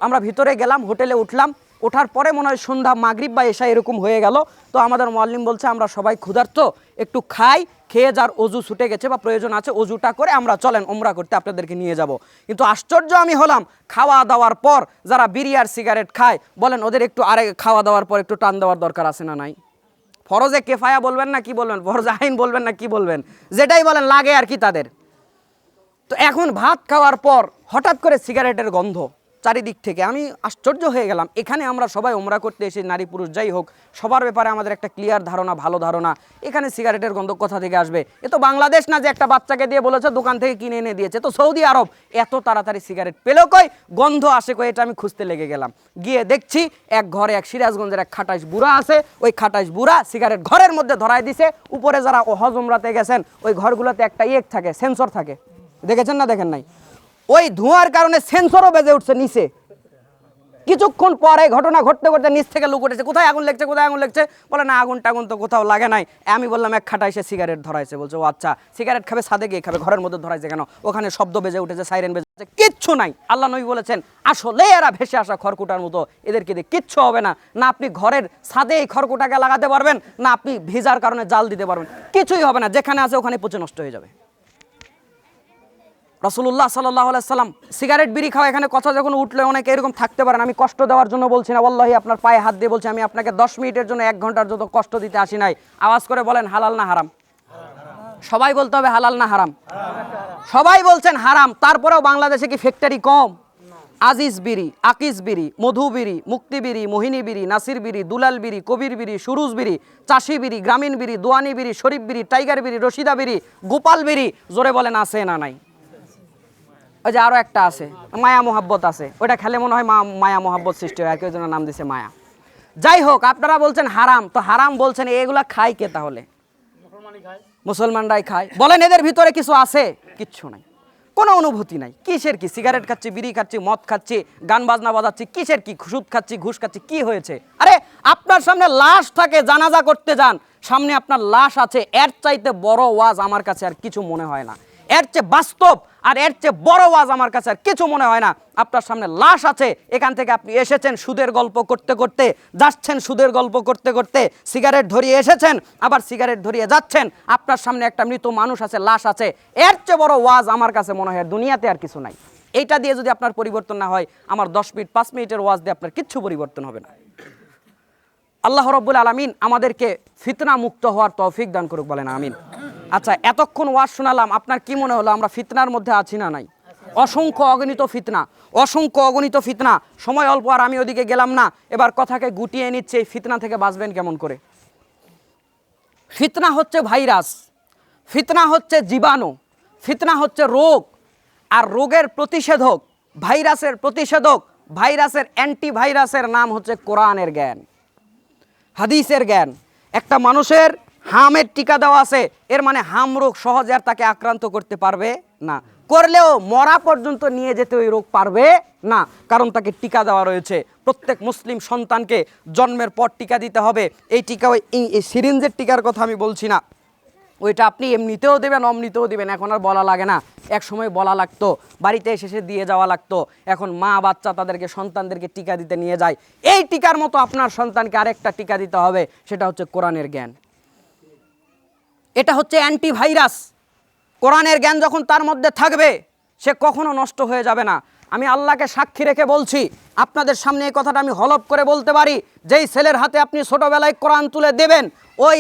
আমরা ভিতরে গেলাম, হোটেলে উঠলাম, ওঠার পরে মনে হয় সন্ধ্যা মাগরিব বা এশা এরকম হয়ে গেল। তো আমাদের মুআল্লিম বলছে আমরা সবাই ক্ষুধার্ত, একটু খাই, খেয়ে যার অজু ছুটে গেছে বা প্রয়োজন আছে অজুটা করে আমরা চলেন উমরা করতে, আপনাদেরকে নিয়ে যাব। কিন্তু আশ্চর্য আমি হলাম, খাওয়া দাওয়ার পর যারা বিড়ি আর সিগারেট খায়, বলেন ওদের একটু আরে খাওয়া দাওয়ার পর একটু টান দেওয়ার দরকার আছে না নাই? ফরজে কেফায়া বলবেন না কি বলবেন, ফরজে আইন বলবেন না কি বলবেন, যেটাই বলেন লাগে আর কি তাদের। তো এখন ভাত খাওয়ার পর হঠাৎ করে সিগারেটের গন্ধ চারিদিক থেকে, আমি আশ্চর্য হয়ে গেলাম। এখানে আমরা সবাই উমরা করতে এসে, নারী পুরুষ যাই হোক, সবার ব্যাপারে আমাদের একটা ক্লিয়ার ধারণা, ভালো ধারণা। এখানে সিগারেটের গন্ধ কোথা থেকে আসবে? এ তো বাংলাদেশ না যে একটা বাচ্চাকে দিয়ে বলেছে দোকান থেকে কিনে এনে দিয়েছে, তো সৌদি আরব। এত তাড়াতাড়ি সিগারেট পেলো কই, গন্ধ আসে কই, এটা আমি খুঁজতে লেগে গেলাম। গিয়ে দেখছি এক ঘরে এক সিরাজগঞ্জের এক খাটাইশ বুড়া আছে, ওই খাটাইশ বুড়া সিগারেট ঘরের মধ্যে ধরায় দিছে। উপরে যারা হজ উমরাতে গেছেন ওই ঘরগুলোতে একটা থাকে, সেন্সর থাকে, দেখেছেন না দেখেন নাই? ওই ধোঁয়ার কারণে সেন্সরও বেজে উঠছে নিচে। কিছুক্ষণ পরে ঘটনা ঘটতে ঘটতে নিচ থেকে লোক উঠেছে, কোথায় আগুন লেগছে, কোথায় আগুন লেগছে? বলে না আগুন টাগুন তো কোথাও লাগে নাই। আমি বললাম এক খাটা এসে সিগারেট ধরাইছে। বলছে ও আচ্ছা, সিগারেট খাবে ছাদে গিয়ে খাবে, ঘরের মধ্যে ধরাইছে কেন? ওখানে শব্দ বেজে উঠেছে, সাইরেন বেজে উঠেছে, কিচ্ছু নাই। আল্লাহ নবী বলেছেন আসলে এরা ভেসে আসা খড়কুটার মতো, এদেরকে দিয়ে কিচ্ছু হবে না। না আপনি ঘরের ছাদে এই খড়কুটাকে লাগাতে পারবেন, না আপনি ভিজার কারণে জাল দিতে পারবেন, কিছুই হবে না। যেখানে আছে ওখানে পচে নষ্ট হয়ে যাবে। রাসূলুল্লাহ সাল্লাল্লাহু আলাইহি সাল্লাম সিগারেট বিড়ি খাওয়া, এখানে কথা যখন উঠলে অনেকে এরকম থাকতে পারেন, আমি কষ্ট দেওয়ার জন্য বলছি না, ওয়াল্লাহি আপনার পায়ে হাত দিয়ে বলছি, আমি আপনাকে 10 মিনিটের জন্য 1 ঘন্টার যত কষ্ট দিতে আসি নাই। আওয়াজ করে বলেন হালাল না হারাম? সবাই বলতে হবে হালাল না হারাম? সবাই বলছেন হারাম, তারপরেও বাংলাদেশে কি ফ্যাক্টরি কম? আজিজ বিড়ি, আকিস বিড়ি, মধু বিড়ি, মুক্তি বিড়ি, মোহিনী বিড়ি, নাসির বিড়ি, দুলাল বিড়ি, কবির বিড়ি, সুরুজ বিড়ি, চাষি বিড়ি, গ্রামীণ বিড়ি, দোয়ানি বিড়ি, শরীফ বিড়ি, টাইগার বিড়ি, রশিদা বিড়ি, গোপাল বিড়ি, জোরে বলেন আছে না নাই? ওই যে আরো একটা আছে মায়া মোহাব্বত আছে, ওইটা খেলে মনে হয় মায়া মোহাব্বত সৃষ্টি হয়, কেউ জন্য নাম দিছে মায়া। যাই হোক, আপনারা বলছেন হারাম, তো হারাম বলছেন, এগুলা খায় কে তাহলে? মুসলমানরাই খায়। বলেন এদের ভিতরে কিছু আছে? কিচ্ছু নাই, কোনো অনুভূতি নাই। কিসের কি? সিগারেট খাচ্ছি, বিড়ি খাচ্ছি, মদ খাচ্ছি, গান বাজনা বাজাচ্ছি, কিসের কি? সুদ খাচ্ছি, ঘুষ খাচ্ছি, কি হয়েছে? আরে আপনার সামনে লাশ থাকে, জানাজা করতে যান, সামনে আপনার লাশ আছে, এর চাইতে বড় ওয়াজ আমার কাছে আর কিছু মনে হয় না। এর চেয়ে বাস্তব আর এর চেয়ে বড় ওয়াজ আমার কাছে আর কিছু মনে হয় না। আপনার সামনে লাশ আছে, এখান থেকে আপনি এসেছেন সুদের গল্প করতে করতে, যাচ্ছেন সুদের গল্প করতে করতে, সিগারেট ধরিয়ে এসেছেন, আবার সিগারেট ধরিয়ে যাচ্ছেন, আপনার সামনে একটা মৃত মানুষ আছে, লাশ আছে, এর চেয়ে বড় ওয়াজ আমার কাছে মনে হয় দুনিয়াতে আর কিছু নাই। এইটা দিয়ে যদি আপনার পরিবর্তন না হয়, আমার 10 মিনিট 5 মিনিটের ওয়াজ দিয়ে আপনার কিচ্ছু পরিবর্তন হবে না। আল্লাহ রাব্বুল আলামিন আমাদেরকে ফিতনা মুক্ত হওয়ার তৌফিক দান করুক, বলেন আমিন। আচ্ছা, এতক্ষণ ওয়াজ শোনালাম, আপনার কি মনে হলো আমরা ফিতনার মধ্যে আছি না নাই? অসংখ্য অগণিত ফিতনা, অসংখ্য অগণিত ফিতনা। সময় অল্প, আর আমি ওদিকে গেলাম না, এবার কথাকে গুটিয়ে নিচ্ছে, এই ফিতনা থেকে বাঁচবেন কেমন করে? ফিতনা হচ্ছে ভাইরাস, ফিতনা হচ্ছে জীবাণু, ফিতনা হচ্ছে রোগ, আর রোগের প্রতিষেধক, ভাইরাসের প্রতিষেধক, ভাইরাসের অ্যান্টিভাইরাসের নাম হচ্ছে কোরআনের জ্ঞান, হাদিসের জ্ঞান। একটা মানুষের হামের টিকা দেওয়া আছে, এর মানে হাম রোগ সহজে আর তাকে আক্রান্ত করতে পারবে না, করলেও মরা পর্যন্ত নিয়ে যেতে ওই রোগ পারবে না, কারণ তাকে টিকা দেওয়া রয়েছে। প্রত্যেক মুসলিম সন্তানকে জন্মের পর টিকা দিতে হবে। এই টিকা, ওই সিরিঞ্জের টিকার কথা আমি বলছি না, ওইটা আপনি এমনিতেও দেবেন, অমনিতেও দেবেন, এখন আর বলা লাগে না। এক সময় বলা লাগতো, বাড়িতে এসে দিয়ে যাওয়া লাগতো, এখন মা বাচ্চা তাদেরকে সন্তানদেরকে টিকা দিতে নিয়ে যায়। এই টিকার মতো আপনার সন্তানকে আরেকটা টিকা দিতে হবে, সেটা হচ্ছে কোরআনের জ্ঞান। এটা হচ্ছে অ্যান্টিভাইরাস। কোরআনের জ্ঞান যখন তার মধ্যে থাকবে, সে কখনো নষ্ট হয়ে যাবে না। আমি আল্লাহকে সাক্ষী রেখে বলছি, আপনাদের সামনে এই কথাটা আমি হলফ করে বলতে পারি, যেই ছেলের হাতে আপনি ছোটোবেলায় কোরআন তুলে দেবেন, ওই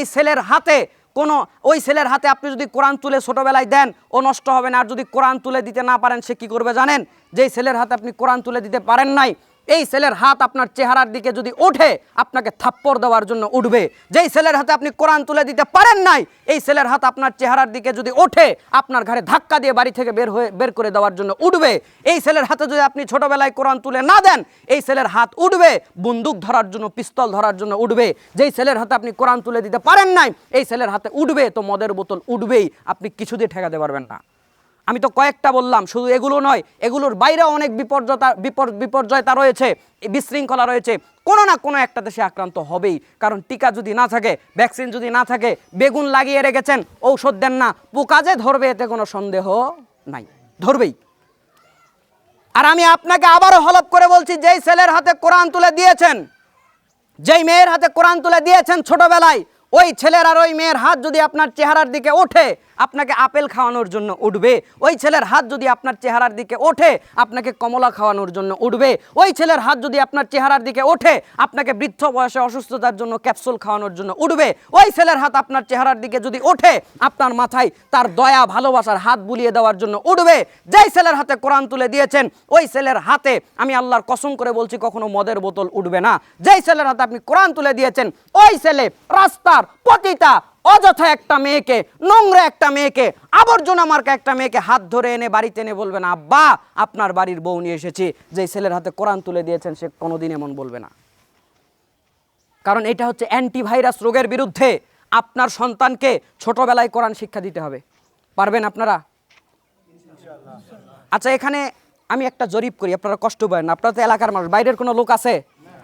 ছেলের হাতে আপনি যদি কোরআন তুলে ছোটোবেলায় দেন, ও নষ্ট হবে না। আর যদি কোরআন তুলে দিতে না পারেন, সে কী করবে জানেন? যেই ছেলের হাতে আপনি কোরআন তুলে দিতে পারেন নাই, এই ছেলের হাত আপনার চেহারার দিকে যদি ওঠে, আপনাকে থাপ্পড় দেওয়ার জন্য উঠবে। যেই ছেলের হাতে আপনি কোরআন তুলে দিতে পারেন নাই, এই ছেলের হাত আপনার চেহারার দিকে যদি ওঠে, আপনার ঘাড়ে ধাক্কা দিয়ে বাড়ি থেকে বের করে দেওয়ার জন্য উঠবে। এই ছেলের হাতে যদি আপনি ছোটোবেলায় কোরআন তুলে না দেন, এই ছেলের হাত উঠবে বন্দুক ধরার জন্য, পিস্তল ধরার জন্য উঠবে। যেই ছেলের হাতে আপনি কোরআন তুলে দিতে পারেন নাই, এই ছেলের হাতে উঠবে তো মদের বোতল উঠবেই, আপনি কিছু দিয়ে ঠেকাতে পারবেন না। আমি তো কয়েকটা বললাম, শুধু এগুলো নয়, এগুলোর বাইরেও অনেক বিপর্যয়তা রয়েছে, বিশৃঙ্খলা রয়েছে। কোনো না কোনো একটা দেশে আক্রান্ত হবেই, কারণ টিকা যদি না থাকে, ভ্যাকসিন যদি না থাকে, বেগুন লাগিয়ে রেখেছেন, ঔষধ দেন না, পোকা যে ধরবে এতে কোনো সন্দেহ নাই, ধরবেই। আর আমি আপনাকে আবারও হলফ করে বলছি, যেই ছেলের হাতে কোরআন তুলে দিয়েছেন, যেই মেয়ের হাতে কোরআন তুলে দিয়েছেন ছোটবেলায়, ওই ছেলের আর ওই মেয়ের হাত যদি আপনার চেহারার দিকে ওঠে, আপনাকে আপেল খাওয়ানোর জন্য উঠবে। ওই ছেলের হাত যদি আপনার চেহারার দিকে ওঠে, আপনাকে কমলা খাওয়ানোর জন্য উঠবে। ওই ছেলের হাত যদি আপনার চেহারার দিকে ওঠে, আপনাকে বৃদ্ধ বয়সে অসুস্থতার জন্য ক্যাপসুল খাওয়ানোর জন্য উঠবে। ওই ছেলের হাত আপনার চেহারার দিকে যদি ওঠে, আপনার মাথায় তার দয়া ভালোবাসার হাত বুলিয়ে দেওয়ার জন্য উঠবে। যেই ছেলের হাতে কোরআন তুলে দিয়েছেন, ওই ছেলের হাতে আমি আল্লাহর কসম করে বলছি, কখনো মদের বোতল উঠবে না। যেই ছেলের হাতে আপনি কোরআন তুলে দিয়েছেন, ওই ছেলে রাস্তার পতিতা অযথা একটা মেয়েকে, নোংরা একটা মেয়েকে, আবর্জনা মার্কা একটা মেয়েকে হাত ধরে এনে বাড়িতে এনে বলবে না, আব্বা আপনার বাড়ির বউ নিয়ে এসেছি। যেই ছেলের হাতে কোরআন তুলে দিয়েছেন, সে কোনোদিন এমন বলবে না। কারণ এটা হচ্ছে অ্যান্টিভাইরাস রোগের বিরুদ্ধে। আপনার সন্তানকে ছোটবেলায় কোরআন শিক্ষা দিতে হবে। পারবেন আপনারা? আচ্ছা, এখানে আমি একটা জরিপ করি, আপনারা কষ্ট পাবেন না, আপনারা তো এলাকার মানুষ, বাইরের কোনো লোক আছে?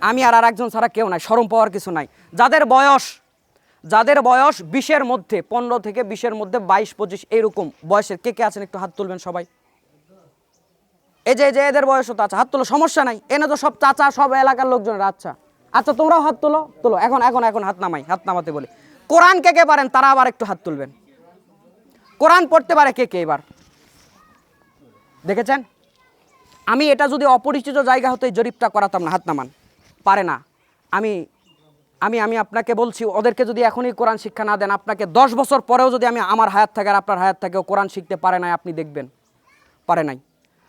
আমি আর একজন ছাড়া কেউ নাই, শরম পাওয়ার কিছু নাই। যাদের বয়স 20-এর মধ্যে, 15 থেকে 20-এর মধ্যে, 22-25 এইরকম বয়সের কে কে আছেন একটু হাত তুলবেন সবাই। এই যে এদের বয়সও তো আছে, হাত তোলো, সমস্যা নাই, এনে তো সব চাচা, সব এলাকার লোকজনের। আচ্ছা তোমরাও হাত তোলো। এখন হাত নামাতে বলি। কোরআন কে কে পারেন তারা আবার একটু হাত তুলবেন। কোরআন পড়তে পারে কে কে? এবার দেখেছেন? আমি এটা যদি অপরিচিত জায়গা হতে জরিপটা করাতাম না। হাত নামান। পারে না। আমি আমি আমি আপনাকে বলছি, ওদেরকে যদি এখনই কোরআন শিক্ষা না দেন, আপনাকে 10 বছর পরেও যদি আমি আমার হায়াত থাকে আর আপনার হায়াত থাকেও কোরআন শিখতে পারে নাই, আপনি দেখবেন পারে নাই।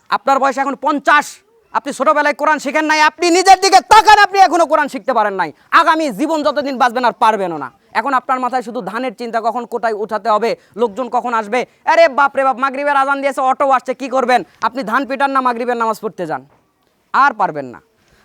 আপনার বয়স এখন 50, আপনি ছোটবেলায় কোরআন শিখেন নাই, আপনি নিজের দিকে তাকান, আপনি এখনো কোরআন শিখতে পারেন নাই। আগামী জীবন যতদিন বাঁচবেন আর পারবেনও না। এখন আপনার মাথায় শুধু ধানের চিন্তা, কখন কোটায় উঠাতে হবে, লোকজন কখন আসবে। আরে বাপ রে বাপ, মাগরিবের আজান দিয়েছে, অটো আসছে, কি করবেন? আপনি ধান পিটান না, মাগরিবের নামাজ পড়তে যান। আর পারবেন না,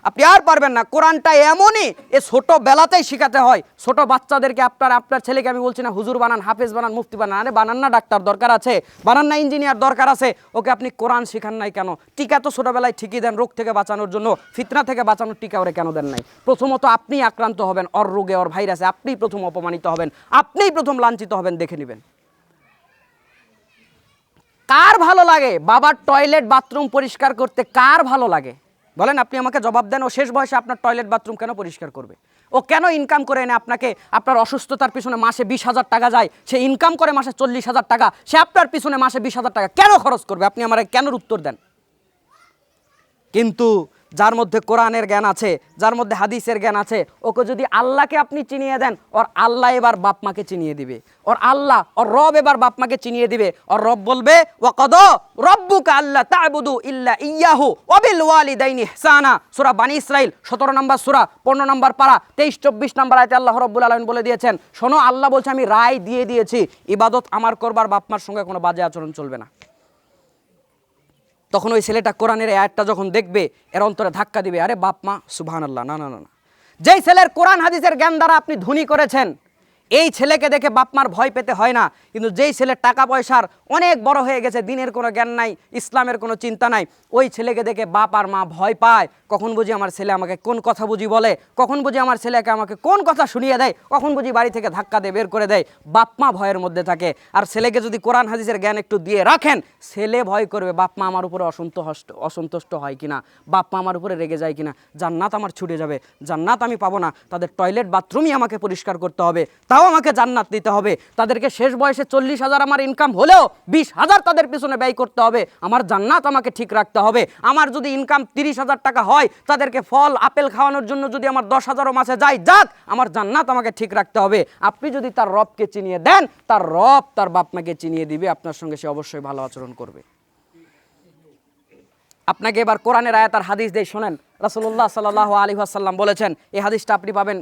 আপনি আর পারবেন না। কোরআনটা এমনই, এ ছোটোবেলাতেই শেখাতে হয়। ছোট বাচ্চাদেরকে আপনার ছেলেকে আমি বলছি না হুজুর বানান, হাফেজ বানান, মুফতি বানান। আরে বানান না, ডাক্তার দরকার আছে, বানান না ইঞ্জিনিয়ার দরকার আছে। ওকে আপনি কোরআন শেখান নাই কেন? টিকা তো ছোটোবেলায় ঠিকই দেন, রোগ থেকে বাঁচানোর জন্য, ফিতনা থেকে বাঁচানোর টিকা ওরে কেন দেন নাই? প্রথমত আপনি আক্রান্ত হবেন ওর রোগে, ওর ভাইরাসে, আপনিই প্রথম অপমানিত হবেন, আপনিই প্রথম লাঞ্ছিত হবেন, দেখে নেবেন। কার ভালো লাগে বাবার টয়লেট বাথরুম পরিষ্কার করতে? কার ভালো লাগে বলেন? আপনি আমাকে জবাব দেন। ও শেষ বয়সে আপনার টয়লেট বাথরুম কেন পরিষ্কার করবে? ও কেন ইনকাম করে এনে আপনাকে, আপনার অসুস্থতার পিছনে মাসে 20,000 টাকা যায়, সে ইনকাম করে মাসে 40,000 টাকা, সে আপনার পিছনে মাসে 20,000 টাকা কেন খরচ করবে? আপনি আমার কেন উত্তর দেন? কিন্তু যার মধ্যে কোরআনের জ্ঞান আছে, যার মধ্যে হাদিসের জ্ঞান আছে, ওকে যদি আল্লাহকে আপনি চিনিয়ে দেন, ওর আল্লাহ এবার বাপ মাকে চিনিয়ে দিবে। ওর আল্লাহ, ওর রব এবার বাপ মাকে চিনিয়ে দিবে। ওর রব বলবে ওয়াকাদা রব্বুকা আল্লা তা'বুদু ইল্লা ইয়াহু ওয়া বিল ওয়ালিদাইনি ইহসানা। সূরা বানী ইসরাইল 17 নম্বর সূরা 15 নম্বর পারা 23-24 নম্বর আয়াতে আল্লাহ রাব্বুল আলামিন বলে দিয়েছেন, শোনো আল্লাহ বলছে আমি রায় দিয়ে দিয়েছি, ইবাদত আমার করবার, বাপ মার সঙ্গে কোনো বাজে আচরণ চলবে না। তখন ওই ছেলেটা কোরআনের এই আয়াতটা যখন দেখবে, এর অন্তরে ধাক্কা দিবে, আরে বাপ মা সুবহানাল্লাহ, না না না না। যেই ছেলের কোরআন হাদিসের জ্ঞান দ্বারা আপনি ধনী করেছেন, এই ছেলেকে দেখে বাপ মার ভয় পেতে হয় না। কিন্তু যেই ছেলের টাকা পয়সার অনেক বড় হয়ে গেছে, দিনের কোনো জ্ঞান নাই, ইসলামের কোনো চিন্তা নাই, ওই ছেলেকে দেখে বাপ আর মা ভয় পায়। কখন বুঝি আমার ছেলে আমাকে কোন কথা বুঝি বলে, কখন বুঝি আমার ছেলেকে আমাকে কোন কথা শুনিয়ে দেয়, কখন বুঝি বাড়ি থেকে ধাক্কা দিয়ে বের করে দেয়। বাপ মা ভয়ের মধ্যে থাকে। আর ছেলেকে যদি কোরআন হাদিসের জ্ঞান একটু দিয়ে রাখেন, ছেলে ভয় করবে বাপ মা আমার উপরে অসন্তুষ্ট হয় কিনা, বাপ মা আমার উপরে রেগে যায় কিনা, জান্নাত আমার ছুটে যাবে, জান্নাত আমি পাবো না, তাদের টয়লেট বাথরুমই আমাকে পরিষ্কার করতে হবে, তাও আমাকে জান্নাত দিতে হবে। তাদেরকে শেষ বয়সে 40,000 আমার ইনকাম হলেও 20,000 তাদের পিছনে ব্যয় করতে হবে, আমার জান্নাত আমাকে ঠিক রাখতে হবে। আমার যদি ইনকাম 30,000 টাকা হয়, তাদেরকে ফল আপেল খাওয়ানোর জন্য যদি আমার 10,000ও মাসে যায়, যাক, আমার জান্নাত আমাকে ঠিক রাখতে হবে। আপনি যদি তার রবকে চিনিয়ে দেন, তার রব তার বাপ মাকে চিনিয়ে দিবে, আপনার সঙ্গে সে অবশ্যই ভালো আচরণ করবে। আপনাকে এবার কোরআনের আয়াত আর হাদিস দিয়ে শোনেন। রাসূলুল্লাহ সাল্লাল্লাহু আলাইহি ওয়াসাল্লাম বলেছেন, এই হাদিসটা আপনি পাবেন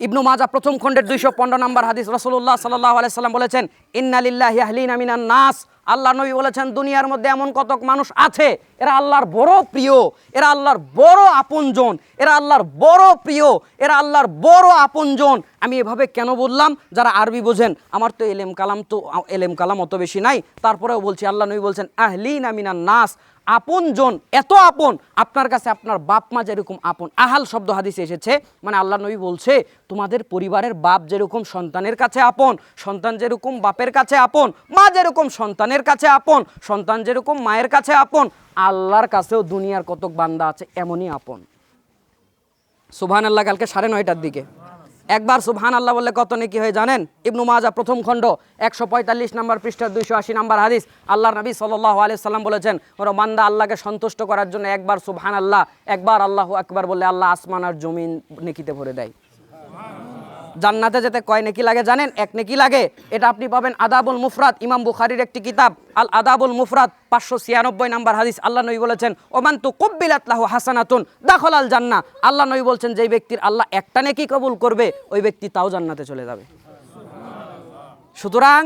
ইবনু মাজা প্রথম খণ্ডের 215 নম্বর হাদিস। রাসূলুল্লাহ সাল্লাল্লাহু আলাইহি ওয়াসাল্লাম বলেছেন, ইন্না লিল্লাহি আহলিনা মিনান নাস। আল্লাহ নবী বলেছেন, দুনিয়ার মধ্যে এমন কতক মানুষ আছে, এরা আল্লাহর বড় প্রিয়, এরা আল্লাহর বড় আপনজন, এরা আল্লাহর বড় প্রিয়, এরা আল্লাহর বড় আপনজন। আমি এভাবে কেন বললাম? যারা আরবি বোঝেন, আমার তো এলেম কালাম অত বেশি নাই, তারপরেও বলছি, আল্লাহ নবী বলছেন আহলিনা মিনান নাস, আপনজন, এত আপন আপনার কাছে আপনার বাপ মা যেরকম আপন। আহাল শব্দ হাদিসে এসেছে, মানে আল্লাহ নবী বলছে, তোমাদের পরিবারের বাপ যেরকম সন্তানের কাছে আপন, সন্তান যেরকম বাপের কাছে আপন, মা যেরকম সন্তানের কাছে আপন, সন্তান যেরকম মায়ের কাছে আপন, আল্লাহর কাছেও দুনিয়ার কতক বান্দা আছে এমনই আপন। সুবহানাল্লাহ। কালকে 9:30টার দিকে একবার সুবহানাল্লাহ বললে কত নেকি হয় জানেন? ইবনু মাজা প্রথম খণ্ড 145 নম্বর পৃষ্ঠার 280 নম্বর হাদিস। আল্লাহর নবী সাল্লাল্লাহু আলাইহি সাল্লাম বলেছেন, ওরা বান্দা আল্লাহকে সন্তুষ্ট করার জন্য একবার সুবহানাল্লাহ, একবার আল্লাহু আকবার বললে আল্লাহ আসমান আর জমিন নেকিতে ভরে দেয়। জান্নাতে যেতে কয় নেকি লাগে জানেন? 1 নেকি লাগে। এটা আপনি পাবেন আদাবুল মুফরাদ, ইমাম বুখারীর একটি কিতাব, আল আদাবুল মুফরাদ 596 নম্বর হাদিস। আল্লাহ নবী বলেছেন, ওমান তুকুব্বিলাত লাহু হাসানাতুন দাখালাল জান্নাহ। আল্লাহ নবী বলছেন, যেই ব্যক্তির আল্লাহ একটা নেকি কবুল করবে, ওই ব্যক্তি তাও জান্নাতে চলে যাবে। সুতরাং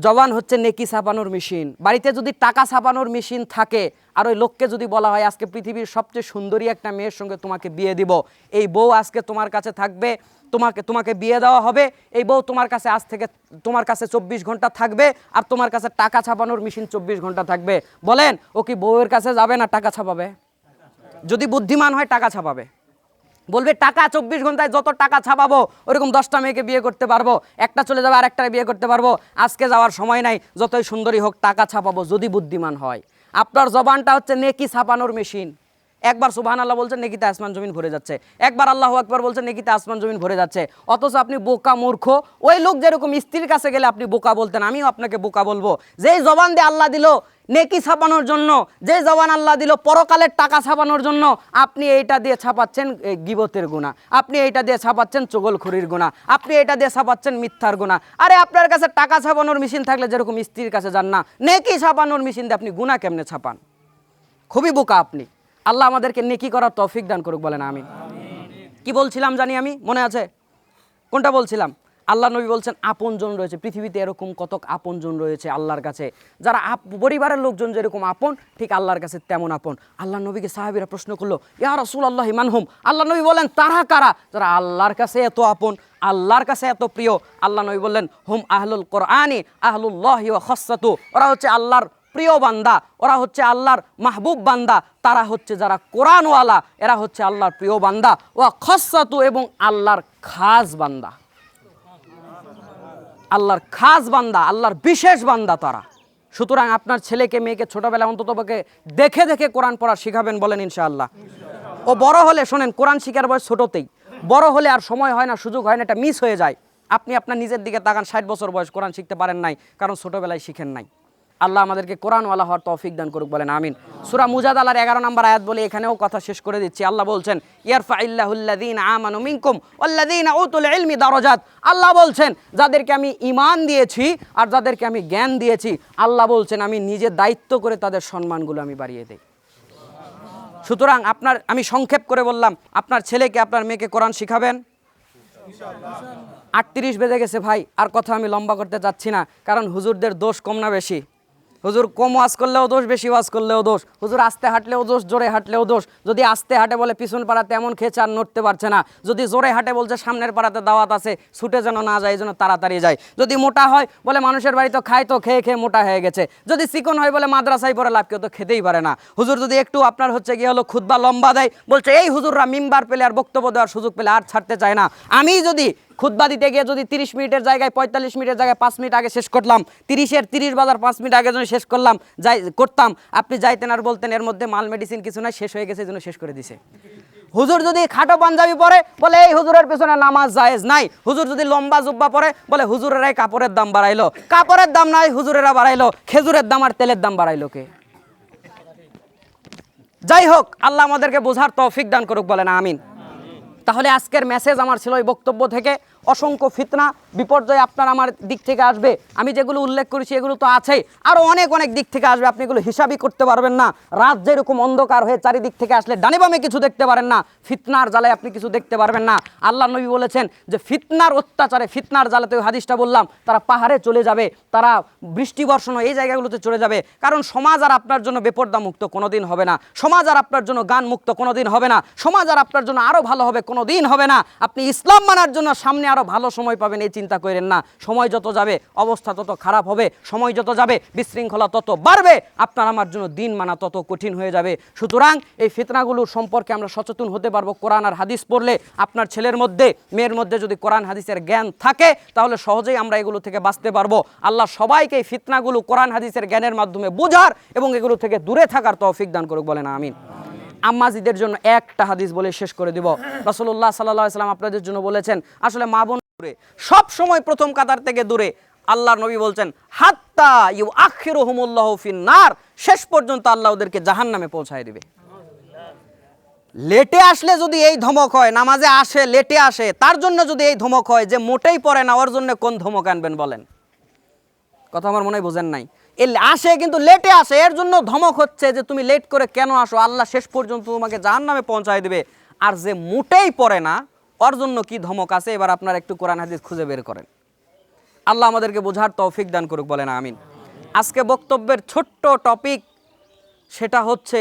জবান হচ্ছে নেকি ছাপানোর মেশিন। বাড়িতে যদি টাকা ছাপানোর মেশিন থাকে, আর ওই লোককে যদি বলা হয় আজকে পৃথিবীর সবচেয়ে সুন্দরী একটা মেয়ের সঙ্গে তোমাকে বিয়ে দিব, এই বউ আজকে তোমার কাছে থাকবে, তোমাকে বিয়ে দেওয়া হবে, এই বউ তোমার কাছে আজ থেকে তোমার কাছে 24 ঘন্টা থাকবে, আর তোমার কাছে টাকা ছাপানোর মেশিন 24 ঘন্টা থাকবে, বলেন ও কি বউয়ের কাছে যাবে না টাকা ছাপাবে? যদি বুদ্ধিমান হয় টাকা ছাপাবে। বলবে টাকা 24 ঘন্টায় যত টাকা ছাপাবো ওরকম 10টা মেয়েকে বিয়ে করতে পারবো, একটা চলে যাবে আর একটা বিয়ে করতে পারবো, আজকে যাওয়ার সময় নাই, যতই সুন্দরী হোক টাকা ছাপাবো, যদি বুদ্ধিমান হয়। আপনার জবানটা হচ্ছে নেকি ছাপানোর মেশিন। একবার সুবহানাল্লাহ বলছেন নেকিতে আসমান জমিন ভরে যাচ্ছে, একবার আল্লাহু আকবার বলছেন নেকিতে আসমান জমিন ভরে যাচ্ছে। অথচ আপনি বোকা মূর্খ। ওই লোক যেরকম স্ত্রীর কাছে গেলে আপনি বোকা বলতেন, আমিও আপনাকে বোকা বলবো। যেই জবান দিয়ে আল্লাহ দিল নেকি ছাপানোর জন্য, যে জবান আল্লাহ দিল পরকালের টাকা ছাপানোর জন্য, আপনি এইটা দিয়ে ছাপাচ্ছেন গিবতের গুনাহ, আপনি এইটা দিয়ে ছাপাচ্ছেন চগলখড়ির গুনাহ, আপনি এটা দিয়ে ছাপাচ্ছেন মিথ্যার গুনাহ। আরে আপনার কাছে টাকা ছাপানোর মেশিন থাকলে যেরকম স্ত্রীর কাছে যান না, নেকি ছাপানোর মেশিন দিয়ে আপনি গুনাহ কেমনে ছাপান? খুবই বোকা আপনি। আল্লাহ আমাদেরকে নেকি করার তৌফিক দান করুক, বলেন আমিন। কি বলছিলাম জানি আমি, মনে আছে? কোনটা বলছিলাম? আল্লাহ নবী বলছেন আপনজন রয়েছে পৃথিবীতে, এরকম কত আপনজন রয়েছে আল্লাহর কাছে, যারা পরিবারের লোকজন যেরকম আপন, ঠিক আল্লাহর কাছে তেমন আপন। আল্লাহ নবীকে সাহাবীরা প্রশ্ন করলো, ইয়া রাসূলুল্লাহ মানহুম? আল্লাহ নবী বলেন, তারা কারা যারা আল্লাহর কাছে এত আপন, আল্লাহর কাছে এত প্রিয়? আল্লাহ নবী বললেন, হুম আহলুল কোরআনি আহলুল্লাহি ওয়া খাসসাতু, ওরা হচ্ছে আল্লাহর প্রিয় বান্দা, ওরা হচ্ছে আল্লাহর মাহবুব বান্দা, তারা হচ্ছে যারা কোরআনওয়ালা, এরা হচ্ছে আল্লাহর প্রিয় বান্দা, ওয়া খাসসাতু, এবং আল্লাহর খাস বান্দা, আল্লাহর খাস বান্দা, আল্লাহর বিশেষ বান্দা তারা। সুতরাং আপনার ছেলেকে মেয়েকে ছোটবেলায় অন্তত দেখে দেখে কোরআন পড়া শিখাবেন, বলেন ইনশাআল্লাহ। ও বড় হলে, শোনেন, কোরআন শিখার বয়স ছোটতেই, বড় হলে আর সময় হয় না, সুযোগ হয় না, এটা মিস হয়ে যায়। আপনি আপনার নিজের দিকে তাকান, 60 বছর বয়স কোরআন শিখতে পারেন নাই, কারণ ছোটবেলায় শিখেন নাই। আল্লাহ আমাদেরকে কোরআনওয়ালা হওয়ার তৌফিক দান করুক, বলেন আমিন। সূরা মুজাদালার 11 নম্বর আয়াত বলে এখানেও কথা শেষ করে দিচ্ছি। আল্লাহ বলছেন, ইয়ারফাইল্লাহুল্লাযীনা আমানু মিনকুম ওয়াল্লাযীনা উতুল ইলমি দারাজাত। আল্লাহ বলছেন, যাদেরকে আমি ঈমান দিয়েছি আর যাদেরকে আমি জ্ঞান দিয়েছি, আল্লাহ বলছেন আমি নিজে দায়িত্ব করে তাদের সম্মানগুলো আমি বাড়িয়ে দেই। সুতরাং আমি সংক্ষেপ করে বললাম, আপনার ছেলেকে আপনার মেয়েকে কোরআন শিখাবেন। 38 বেজে গেছে ভাই, আর কথা আমি লম্বা করতে চাচ্ছি না, কারণ হুজুরদের দোষ কম না বেশি? হুজুর কম ওয়াজ করলেও দোষ, বেশি ওয়াজ করলেও দোষ। হুজুর আস্তে হাঁটলেও দোষ, জোরে হাঁটলেও দোষ। যদি আস্তে হাঁটে বলে পিছন পাড়াতে এমন খেয়েছে আর নড়তে পারছে না, যদি জোরে হাঁটে বলছে সামনের পাড়াতে দাওয়াত আছে, ছুটে যেন না যায়, যেন তাড়াতাড়ি যায়। যদি মোটা হয় বলে মানুষের বাড়ি তো খায়, তো খেয়ে খেয়ে মোটা হয়ে গেছে। যদি চিকন হয় বলে মাদ্রাসায় পড়ে লাভ, কেউ তো খেতেই পারে না। হুজুর যদি একটু আপনার হচ্ছে গিয়ে হলো খুতবা লম্বা দেয়, বলছে এই হুজুররা মিম্বার পেলে আর বক্তব্য দেওয়ার সুযোগ পেলে আর ছাড়তে চায় না। আমি যদি খুতবা দিতে গিয়ে যদি 30 মিনিটের জায়গায় 45 মিনিটের জায়গায় 5 মিনিট আগে শেষ করলাম, 30-এর 30 বাজার 5 মিনিট আগে যদি শেষ করতাম, আপনি যাইতেন আর বলতেন এর মধ্যে মাল মেডিসিন কিছু নাই, শেষ হয়ে গেছে, এই জন্য শেষ করে দিছে। হুজুর যদি খাটো পাঞ্জাবি পরে বলে এই হুজুরের পেছনে নামাজ জায়েজ নাই। হুজুর যদি লম্বা জুব্বা পরে বলে হুজুরেরাই কাপড়ের দাম বাড়াইলো, কাপড়ের দাম নাই হুজুরেরা বাড়াইলো, খেজুরের দাম আর তেলের দাম বাড়াইলো কে? যাই হোক, আল্লাহ আমাদেরকে বোঝার তৌফিক দান করুক, বলেন আমিন। তাহলে আজকের মেসেজ আমার ছিল এই বক্তব্য থেকে, অসংখ্য ফিতনা বিপর্যয় আপনার আমার দিক থেকে আসবে। আমি যেগুলো উল্লেখ করেছি এগুলো তো আছেই, আরও অনেক অনেক দিক থেকে আসবে, আপনি এগুলো হিসাবই করতে পারবেন না। রাত যেরকম অন্ধকার হয়ে চারিদিক থেকে আসলে ডানে বামে কিছু দেখতে পারেন না, ফিতনার জ্বালায় আপনি কিছু দেখতে পারবেন না। আল্লাহ নবী বলেছেন যে ফিতনার অত্যাচারে, ফিতনার জ্বালাতে, ওই হাদিসটা বললাম, তারা পাহাড়ে চলে যাবে, তারা বৃষ্টি বর্ষণ এই জায়গাগুলোতে চলে যাবে। কারণ সমাজ আর আপনার জন্য বেপর্দা মুক্ত কোনোদিন হবে না, সমাজ আর আপনার জন্য গান মুক্ত কোনোদিন হবে না, সমাজ আর আপনার জন্য আরও ভালো হবে কোনোদিন হবে না। আপনি ইসলাম মানার জন্য সামনে আরও ভালো সময় পাবেন, এই চিন্তা করেন না। সময় যত যাবে অবস্থা তত খারাপ হবে, সময় যত যাবে বিশৃঙ্খলা তত বাড়বে, আপনার আমার জন্য দিন মানা তত কঠিন হয়ে যাবে। সুতরাং এই ফিতনাগুলোর সম্পর্কে আমরা সচেতন হতে পারবো কোরআন আর হাদিস পড়লে। আপনার ছেলের মধ্যে মেয়ের মধ্যে যদি কোরআন হাদিসের জ্ঞান থাকে, তাহলে সহজেই আমরা এগুলো থেকে বাঁচতে পারবো। আল্লাহ সবাইকে এই ফিতনাগুলো কোরআন হাদিসের জ্ঞানের মাধ্যমে বোঝার এবং এগুলো থেকে দূরে থাকার তৌফিক দান করুক, বলেন আমিন। আম্মাজিদের জন্য একটা হাদিস বলে শেষ করে দিব। রাসূলুল্লাহ সাল্লাল্লাহু আলাইহি ওয়াসাল্লাম আপনাদের জন্য বলেছেন, আসলে মা বোন দূরে, সব সময় প্রথম কাতার থেকে দূরে। আল্লাহর নবী বলছেন, হাত্তা ইউআখিরুহুমুল্লাহু ফিন-নার, শেষ পর্যন্ত আল্লাহ ওদেরকে জাহান্নামে পৌঁছায় দিবে। লেটে আসলে যদি এই ধমক হয়, নামাজে আসে লেটে আসে, তার জন্য যদি এই ধমক হয়, যে মোটেই পড়ে না, ওর জন্য কোন ধমক আনবেন বলেন? কথা আমার মনে হয় বোঝেন নাই। আসে কিন্তু লেটে আসে, এর জন্য ধমক হচ্ছে যে তুমি লেট করে কেন আসো, আল্লাহ শেষ পর্যন্ত তোমাকে জাহান্নামে পৌঁছায় দিবে। আর যে মোটেই পড়ে না, ওর জন্য কি ধমক আছে? এবার আপনারা একটু কোরআন হাদিস খুঁজে বের করেন। আল্লাহ আমাদেরকে বোঝার তৌফিক দান করুক, বলেন আমিন। আজকে বক্তব্যের ছোট্ট টপিক, সেটা হচ্ছে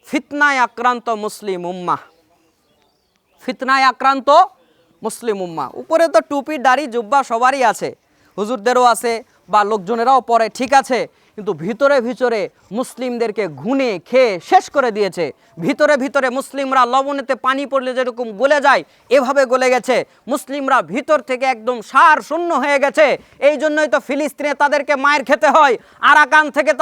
ফিতনায় আক্রান্ত মুসলিম উম্মাহ। ফিতনায় আক্রান্ত মুসলিম উম্মাহ। উপরে তো টুপি দাড়ি জুব্বা সবারই আছে, হুজুরদেরও আছে বা লোকজনেরাও পরে, ঠিক আছে, কিন্তু ভিতরে ভিতরে মুসলিমদেরকে ঘুনে খেয়ে শেষ করে দিয়েছে। ভিতরে ভিতরে মুসলিমরা লবণেতে পানি পড়লে যেরকম গলে যায় এভাবে গলে গেছে। মুসলিমরা ভিতর থেকে একদম সার শূন্য হয়ে গেছে। এই জন্যই তো ফিলিস্তিনে তাদেরকে মায়ের খেতে হয়, আরাকান থেকে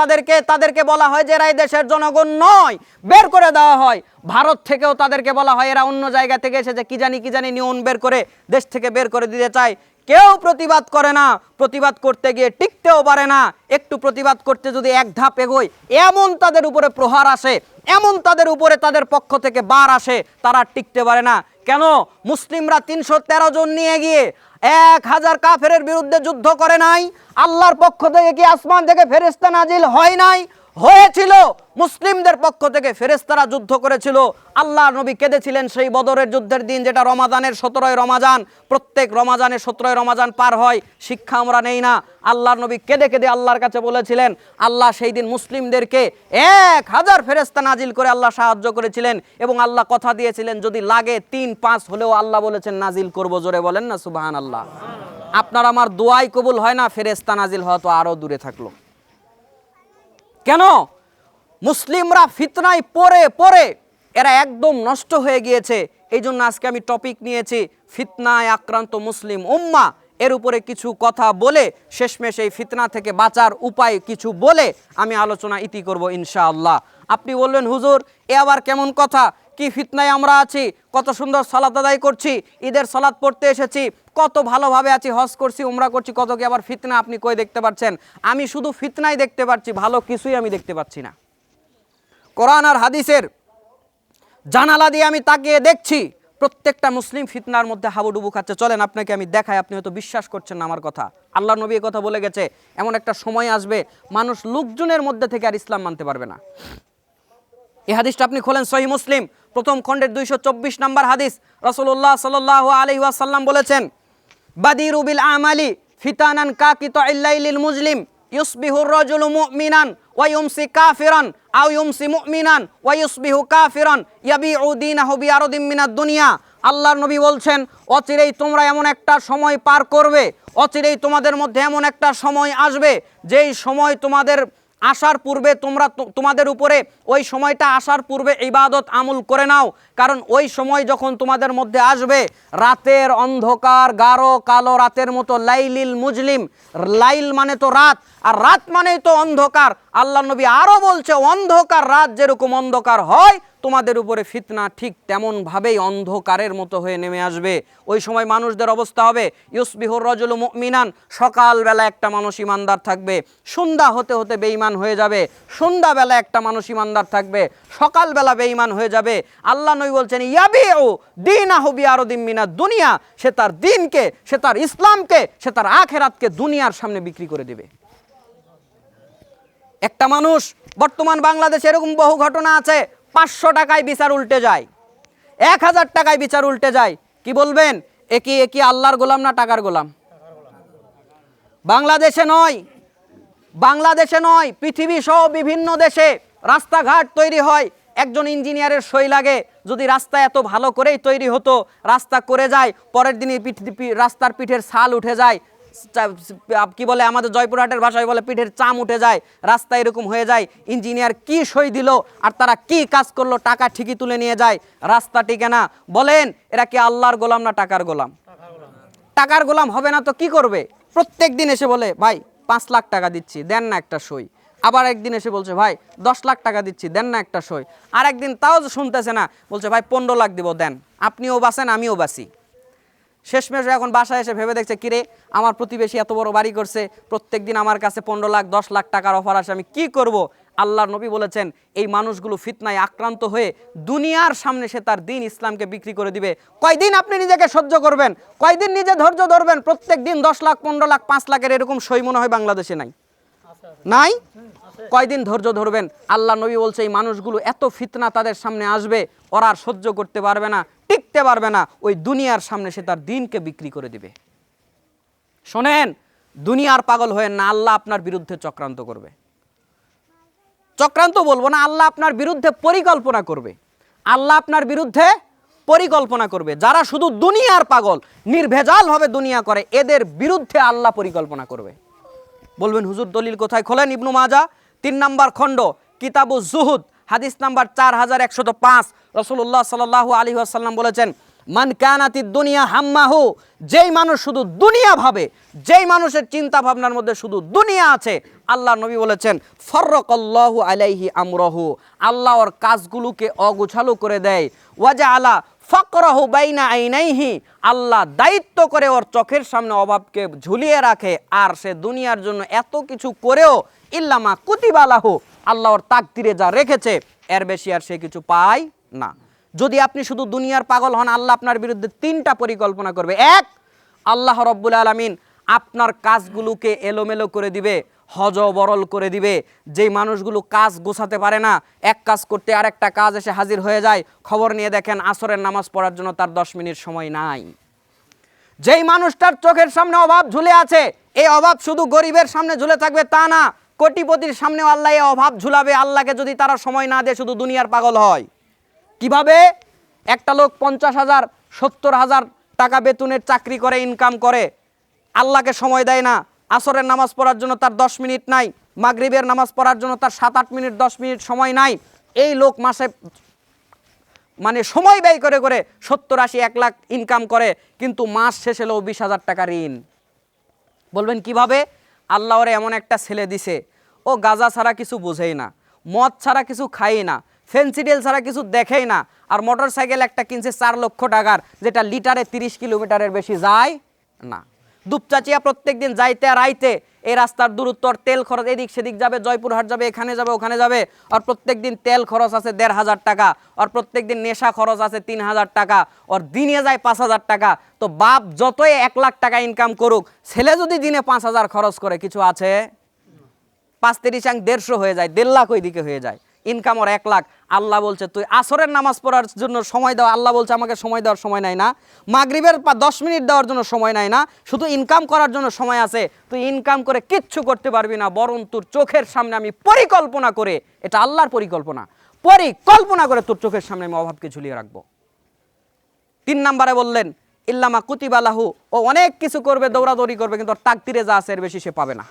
তাদেরকে বলা হয় যে এরা এই দেশের জনগণ নয়, বের করে দেওয়া হয়। ভারত থেকেও তাদেরকে বলা হয় এরা অন্য জায়গা থেকে এসেছে, কি জানি নিয়ন বের করে দেশ থেকে বের করে দিতে চায়। কেউ প্রতিবাদ করে না, প্রতিবাদ করতে গিয়ে টিকতেও পারে না। একটু প্রতিবাদ করতে যদি এক ধাপ এগোয় এমন তাদের উপরে প্রহার আসে, এমন তাদের উপরে তাদের পক্ষ থেকে বার আসে, তারা টিকতে পারে না। কেন? মুসলিমরা 313 জন নিয়ে গিয়ে 1000 কাফেরের বিরুদ্ধে যুদ্ধ করে নাই? আল্লাহর পক্ষ থেকে কি আসমান থেকে ফেরেশতা নাজিল হয় নাই? হয়েছিল। মুসলিমদের পক্ষ থেকে ফেরেশতারা যুদ্ধ করেছিল। আল্লাহর নবী কেঁদেছিলেন সেই বদরের যুদ্ধের দিন, যেটা রমাজানের 17ই রমাজান। প্রত্যেক রমাজানে 17ই রমাজান পার হয়, শিক্ষা আমরা নেই না। আল্লাহর নবী কেঁদে কেঁদে আল্লাহর কাছে বলেছিলেন, আল্লাহ সেই দিন মুসলিমদেরকে 1000 ফেরেশতা নাজিল করে আল্লাহ সাহায্য করেছিলেন, এবং আল্লাহ কথা দিয়েছিলেন যদি লাগে 3-5 হলেও আল্লাহ বলেছেন নাজিল করব। জোরে বলেন না সুবহানাল্লাহ। আপনার আমার দোয়াই কবুল হয় না, ফেরেশতা নাজিল হওয়া তো আরো দূরে থাকলো। কেন? মুসলিমরা ফিতনায় পড়ে পড়ে এরা একদম নষ্ট হয়ে গিয়েছে। এই জন্য আজকে আমি টপিক নিয়েছি ফিতনায় আক্রান্ত মুসলিম উম্মাহ। এর উপরে কিছু কথা বলে শেষমেশ এই ফিতনা থেকে বাঁচার উপায় কিছু বলে আমি আলোচনা ইতি করব ইনশাআল্লাহ। আপনি বললেন হুজুর এ আবার কেমন কথা, কি ফিতনায় আমরা আছি, কত সুন্দর সালাত আদায় করছি, ঈদের সালাত পড়তে এসেছি, কত ভালোভাবে আছি, হজ করছি, উমরা করছি, কত কি আবার ফিতনা আপনি কই দেখতে পাচ্ছেন? আমি শুধু ফিতনাই দেখতে পাচ্ছি, ভালো কিছুই আমি দেখতে পাচ্ছি না। কোরআন আর হাদিসের জানালা দিয়ে আমি তাকিয়ে দেখছি প্রত্যেকটা মুসলিম ফিতনার মধ্যে হাবুডুবু খাচ্ছে। চলেন আপনাকে আমি দেখাই, আপনি হয়তো বিশ্বাস করছেন না আমার কথা। আল্লাহ নবী এই কথা বলে গেছে, এমন একটা সময় আসবে মানুষ লোকজনের মধ্যে থেকে আর ইসলাম মানতে পারবে না। এই হাদিসটা আপনি খোলেন সহিহ মুসলিম প্রথম খণ্ডের 224 নম্বর হাদিস। রাসূলুল্লাহ সাল্লাল্লাহু আলাইহি ওয়াসাল্লাম বলেছেন, বাদিরু বিল আমালি ফিতানান কাকিতাইল লাইলিল মুজলিম ইউসবিহু রাজুলু মুমিনান ওয়া ইউমসি কাফিরান আও ইউমসি মুমিনান ওয়া ইউসবিহু কাফিরান ইয়াবিউ দীনাহু বিআরদিম মিনাদ দুনিয়া। আল্লাহর নবী বলছেন, অচিরেই তোমরা এমন একটা সময় পার করবে, অচিরেই তোমাদের মধ্যে এমন একটা সময় আসবে যেই সময় তোমাদের আসার পূর্বে তোমাদের উপরে ওই সময়টা আসার পূর্বে ইবাদত আমল করে নাও। কারণ ওই সময় যখন তোমাদের মধ্যে আসবে রাতের অন্ধকার, গাঢ় কালো রাতের মতো, লাইলিল মুজলিম, লাইল মানে তো রাত, আর রাত মানেই তো অন্ধকার। আল্লাহ নবী আরো বলছে, অন্ধকার রাত যেরকম অন্ধকার হয় তোমাদের উপরে ফিতনা ঠিক তেমন ভাবেই অন্ধকারের মতো হয়ে নেমে আসবে। ওই সময় মানুষদের অবস্থা হবে ইউসবিহুর রাজুলু মুমিনান, সকালবেলা একটা মানুষ ইমানদার থাকবে, সন্ধ্যা হতে হতে বেঈমান হয়ে যাবে, সন্ধ্যাবেলা একটা মানুষ ইমানদার থাকবে, সকালবেলা বেঈমান হয়ে যাবে। আল্লাহ নবী বলছেন, ইয়াবিউ দীনাহু বিআরদিম মিনাদ দুনিয়া, সে তার দ্বীনকে, সে তার ইসলামকে, সে তার আখিরাতকে দুনিয়ার সামনে বিক্রি করে দিবে। একটা মানুষ, বর্তমান বাংলাদেশে এরকম বহু ঘটনা আছে, 500 টাকায় বিচার উল্টে যায়, 1000 টাকায় বিচার উল্টে যায়। কি বলবেন? একি আল্লাহর গোলাম না টাকার গোলাম? বাংলাদেশে নয়, পৃথিবী সহ বিভিন্ন দেশে রাস্তাঘাট তৈরি হয়, একজন ইঞ্জিনিয়ারের সই লাগে। যদি রাস্তা এত ভালো করেই তৈরি হতো, রাস্তা করে যায়, পরের দিনই রাস্তার পিঠের ছাল উঠে যায়, কি বলে আমাদের জয়পুরহাটের ভাষায় বলে পিঠের চাম উঠে যায়, রাস্তা এরকম হয়ে যায়। ইঞ্জিনিয়ার কি সই দিল আর তারা কি কাজ করলো, টাকা ঠিকই তুলে নিয়ে যায়, রাস্তা টিকে না। বলেন এরা কি আল্লাহর গোলাম না টাকার গোলাম? টাকার গোলাম হবে না তো কি করবে? প্রত্যেক দিন এসে বলে, ভাই 5 লাখ টাকা দিচ্ছি, দেন না একটা সই। আবার একদিন এসে বলছে, ভাই 10 লাখ টাকা দিচ্ছি, দেন না একটা সই। আর একদিন তাও শুনতেছে না, বলছে ভাই 15 লাখ দিব, দেন। আপনিও বাঁচেন আমিও বাঁচি। শেষমেশ এখন বাসায় এসে ভেবে দেখছে, কিরে আমার প্রতিবেশী এত বড় বাড়ি করছে, প্রত্যেক দিন আমার কাছে 15 লাখ 10 লাখ টাকার অফার আসে, আমি কি করব? আল্লাহর নবী বলেছেন, এই মানুষগুলো ফিতনায় আক্রান্ত হয়ে দুনিয়ার সামনে সে তার দ্বীন ইসলামকে বিক্রি করে দিবে। কয়দিন আপনি নিজেকে সহ্য করবেন? কয়দিন নিজে ধৈর্য ধরবেন? প্রত্যেক দিন 10 লাখ 15 লাখ 5 লাখের এরকম সই মনে হয় বাংলাদেশে নাই? কয়দিন ধৈর্য ধরবেন? আল্লাহ নবী বলছে, এই মানুষগুলো এত ফিতনা তাদের সামনে আসবে, ওরা আর সহ্য করতে পারবে না, টিকতে পারবে না, ওই দুনিয়ার সামনে সে তার দ্বীনকে বিক্রি করে দিবে। শোনেন, দুনিয়ার পাগল হয়ে না, আল্লাহ আপনার বিরুদ্ধে চক্রান্ত করবে। চক্রান্ত বলবো না, আল্লাহ আপনার বিরুদ্ধে পরিকল্পনা করবে। আল্লাহ আপনার বিরুদ্ধে পরিকল্পনা করবে। যারা শুধু দুনিয়ার পাগল, নির্ভেজাল ভাবে দুনিয়া করে, এদের বিরুদ্ধে আল্লাহ পরিকল্পনা করবে। বলবেন হুজুর দলিল কোথায়? খোলেন ইবনু মাজাহ 3 নম্বর খণ্ড কিতাবুজ জুহুদ হাদিস নাম্বার 4105। রাসূলুল্লাহ সাল্লাল্লাহু আলাইহি ওয়াসাল্লাম বলেছেন, মান কানাতিদ দুনিয়া হাম্মাহু, যেই মানুষ শুধু দুনিয়া ভাবে, যেই মানুষের চিন্তা ভাবনার মধ্যে শুধু দুনিয়া আছে, আল্লাহ নবী বলেছেন ফাররাকাল্লাহু আলাইহি আমরাহু, আল্লাহ ওর কাজগুলোকে অগোছালো করে দেয়। ওয়াজআলা ফাকরাহু বাইনা আইনাইহি, আল্লাহ দায়িত্ব করে ওর চোখের সামনে অভাবকে ঝুলিয়ে রাখে। আর সে দুনিয়ার জন্য এত কিছু করেও ইল্লামা কুতিবা লাহু, আল্লাহ ওর তাকদিরে যা রেখেছে এর বেশি আর সে কিছু পায় না। যদি আপনি শুধু দুনিয়ার পাগল হন, আল্লাহ আপনার বিরুদ্ধে 3টা পরিকল্পনা করবে। এক, আল্লাহ রব্বুল আলামিন আপনার কাজগুলোকে এলোমেলো করে দিবে, হজবরল করে দিবে। যেই মানুষগুলো কাজ গোছাতে পারে না, এক কাজ করতে আরেকটা কাজ এসে হাজির হয়ে যায়, খবর নিয়ে দেখেন আসরের নামাজ পড়ার জন্য তার 10 মিনিট সময় নাই। যেই মানুষটার চোখের সামনে অভাব ঝুলে আছে, এই অভাব শুধু গরিবের সামনে ঝুলে থাকবে তা না, কোটিপতির সামনেও আল্লাহ এই অভাব ঝুলাবে। আল্লাহকে যদি তারা সময় না দেয়, শুধু দুনিয়ার পাগল হয়। কিভাবে? একটা লোক 50,000 70,000 টাকা বেতনের চাকরি করে, ইনকাম করে, আল্লাহকে সময় দেয় না। আসরের নামাজ পড়ার জন্য তার 10 মিনিট নাই, মাগরিবের নামাজ পড়ার জন্য তার 7-8 মিনিট 10 মিনিট সময় নাই। এই লোক মাসে মানে সময় ব্যয় করে করে 70-80 1 লাখ ইনকাম করে, কিন্তু মাস শেষ হলেও 20,000 টাকা ঋণ। বলবেন কিভাবে? আল্লাহ ওরে এমন একটা ছেলে দিছে, ও গাঁজা ছাড়া কিছু বোঝেই না, মদ ছাড়া কিছু খাই না, ফেন্সিডেল ছাড়া কিছু দেখেই না, আর মোটর সাইকেল একটা কিনছে 4 লক্ষ টাকার, যেটা লিটারে 30 কিলোমিটারের বেশি যায় না। দুপচাচিয়া প্রত্যেক দিন যাইতে আর আইতে, এই রাস্তার দূরত্ব, তেল খরচ, এদিক সেদিক যাবে, জয়পুরহাট যাবে, এখানে যাবে, ওখানে যাবে, আর প্রত্যেক দিন তেল খরচ আছে 1,500 টাকা, আর প্রত্যেক দিন নেশা খরচ আছে 3,000 টাকা, আর দিনে যায় 5,000 টাকা। তো বাপ যতই 1 লাখ টাকা ইনকাম করুক, ছেলে যদি দিনে 5,000 খরচ করে, কিছু আছে? 5-3 150 হয়ে যায়, 1.5 লাখ ওইদিকে হয়ে যায়, ইনকাম ওর 1 লাখ। আল্লাহ বলছে তুই আসরের নামাজ পড়ার জন্য সময় দাও, আল্লাহ বলছে আমাকে সময় দেওয়ার সময় নাই না, মাগরিবের 10 মিনিট দেওয়ার জন্য সময় নাই না, শুধু ইনকাম করার জন্য সময় আছে। তুই ইনকাম করে কিচ্ছু করতে পারবি না, বরং তোর চোখের সামনে আমি পরিকল্পনা করে, এটা আল্লাহর পরিকল্পনা, পরিকল্পনা করে তোর চোখের সামনে আমি অভাবকে ঝুলিয়ে রাখবো। 3 নম্বরে বললেন ইল্লামা কুতিবা লাহু, ও অনেক কিছু করবে, দৌড়াদৌড়ি করবে, কিন্তু ওর তাকদিরে যা আছে এর বেশি সে পাবে না।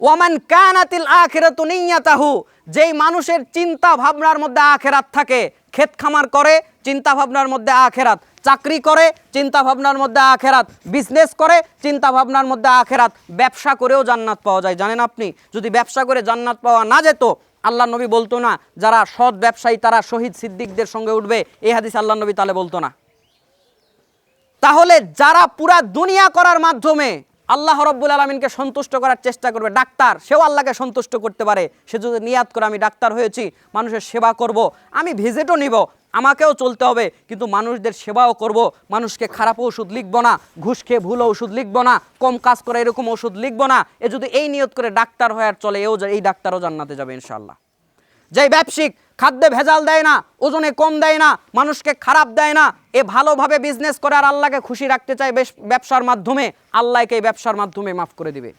ওয়ামান কানাতিল আখিরাতু নিয়াতাহু, যেই মানুষের চিন্তা ভাবনার মধ্যে আখিরাত থাকে, ক্ষেত খামার করে চিন্তা ভাবনার মধ্যে আখিরাত, চাকরি করে চিন্তা ভাবনার মধ্যে আখিরাত, বিজনেস করে চিন্তা ভাবনার মধ্যে আখিরাত, ব্যবসা করেও জান্নাত পাওয়া যায়। জানেন আপনি, যদি ব্যবসা করে জান্নাত পাওয়া না যেত, আল্লাহ নবী বলতো না যারা সৎ ব্যবসায়ী তারা শহীদ সিদ্দিকদের সঙ্গে উঠবে, এই হাদিস আল্লাহ নবী তাহলে বলতো না। তাহলে যারা পুরা দুনিয়া করার মাধ্যমে আল্লাহ রাব্বুল আলামিনকে সন্তুষ্ট করার চেষ্টা করবে, ডাক্তার সেও আল্লাহকে সন্তুষ্ট করতে পারে। সে যদি নিয়াত করে আমি ডাক্তার হয়েছি, মানুষের সেবা করব, আমি ভিজিটও নিব, আমাকেও চলতে হবে, কিন্তু মানুষদের সেবাও করব, মানুষকে খারাপ ওষুধ লিখবো না, ঘুষ খেয়ে ভুল ওষুধ লিখবো না, কম কাজ করে এরকম ওষুধ লিখবো না, এ যদি এই নিয়ত করে ডাক্তার হয়ে আর চলে, এই ডাক্তারও জান্নাতে যাবে ইনশাআল্লাহ। যেই ব্যবসায়িক খাদ্যে ভেজাল দেয় না, ওজনে কম দেয় না, মানুষকে খারাপ দেয় না, এ ভালোভাবে বিজনেস করে আর আল্লাহকে খুশি রাখতে চায় ব্যবসার মাধ্যমে, আল্লাহকে এই ব্যবসার মাধ্যমে মাফ করে দিবে।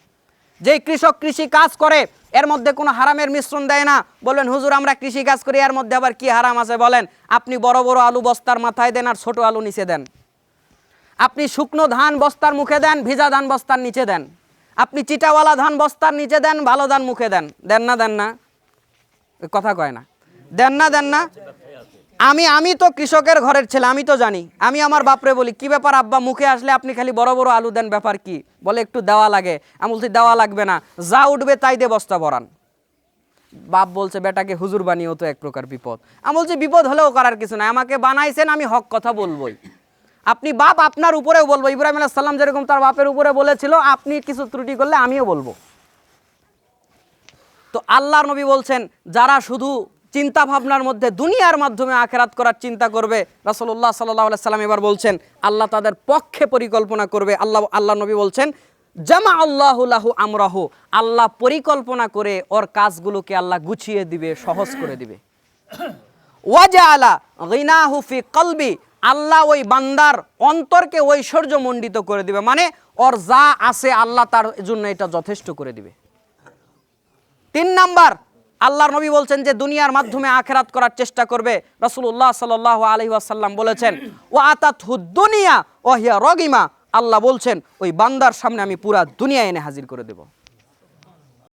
যেই কৃষক কৃষি কাজ করে, এর মধ্যে কোনো হারামের মিশ্রণ দেয় না। বলবেন হুজুর আমরা কৃষি কাজ করি, এর মধ্যে আবার কি হারাম আছে? বলেন, আপনি বড় বড় আলু বস্তার মাথায় দেন আর ছোট আলু নিচে দেন, আপনি শুকনো ধান বস্তার মুখে দেন, ভিজা ধান বস্তার নিচে দেন, আপনি চিটাওয়ালা ধান বস্তার নিচে দেন, ভালো ধান মুখে দেন, দেন না? দেন না? কথা কয় না, দেন না? দেন না? আমি তো কৃষকের ঘরের ছেলে, আমি তো জানি। আমি আমার বাপরে বলি, কি ব্যাপার আব্বা, মুখে আসলে আপনি খালি বড় বড় আলু দেন, ব্যাপার কি? বলে একটু দেওয়া লাগে। আমি বলছি দেওয়া লাগবে না, যা উঠবে তাই দিয়ে বস্তা ভরান। বাপ বলছে বেটাকে হুজুর বানিয়েও তো এক প্রকার বিপদ। আমি বলছি বিপদ হলেও করার কিছু নাই, আমাকে বানাইছেন, আমি হক কথা বলবোই। আপনি বাপ, আপনার উপরেও বলবো। ইব্রাহিম আলাইহিস সালাম যেরকম তার বাপের উপরে বলেছিল, আপনি কিছু ত্রুটি করলে আমিও বলবো। তো আল্লাহর নবী বলছেন যারা শুধু চিন্তা ভাবনার মধ্যে দুনিয়ার মাধ্যমে আখিরাত করার চিন্তা করবে, রাসূলুল্লাহ সাল্লাল্লাহু আলাইহি সাল্লাম এবার বলছেন আল্লাহ তাদের পক্ষে পরিকল্পনা করবে। আল্লাহ নবী বলছেন জামা আল্লাহু লাহু আমরাহু, আল্লাহ পরিকল্পনা করে ওর কাজগুলোকে আল্লাহ গুছিয়ে দিবে, সহজ করে দিবে। ওয়াজআলা গিনাহু ফি কলবি, আল্লাহ ওই বান্দার অন্তরকে ঐশ্বর্যমণ্ডিত করে দিবে, মানে ওর যা আছে আল্লাহ তার জন্য এটা যথেষ্ট করে দিবে। 3 নাম্বার, আল্লাহর নবী বলছেন যে দুনিয়ার মাধ্যমে আখিরাত করার চেষ্টা করবে, রাসূলুল্লাহ সাল্লাল্লাহু আলাইহি ওয়াসাল্লাম বলেছেন ওয়া আতাতহু দুনিয়া ওয়া হিয়া রাগিমা, আল্লাহ বলছেন ওই বান্দার সামনে আমি পুরা দুনিয়া এনে হাজির করে দেব।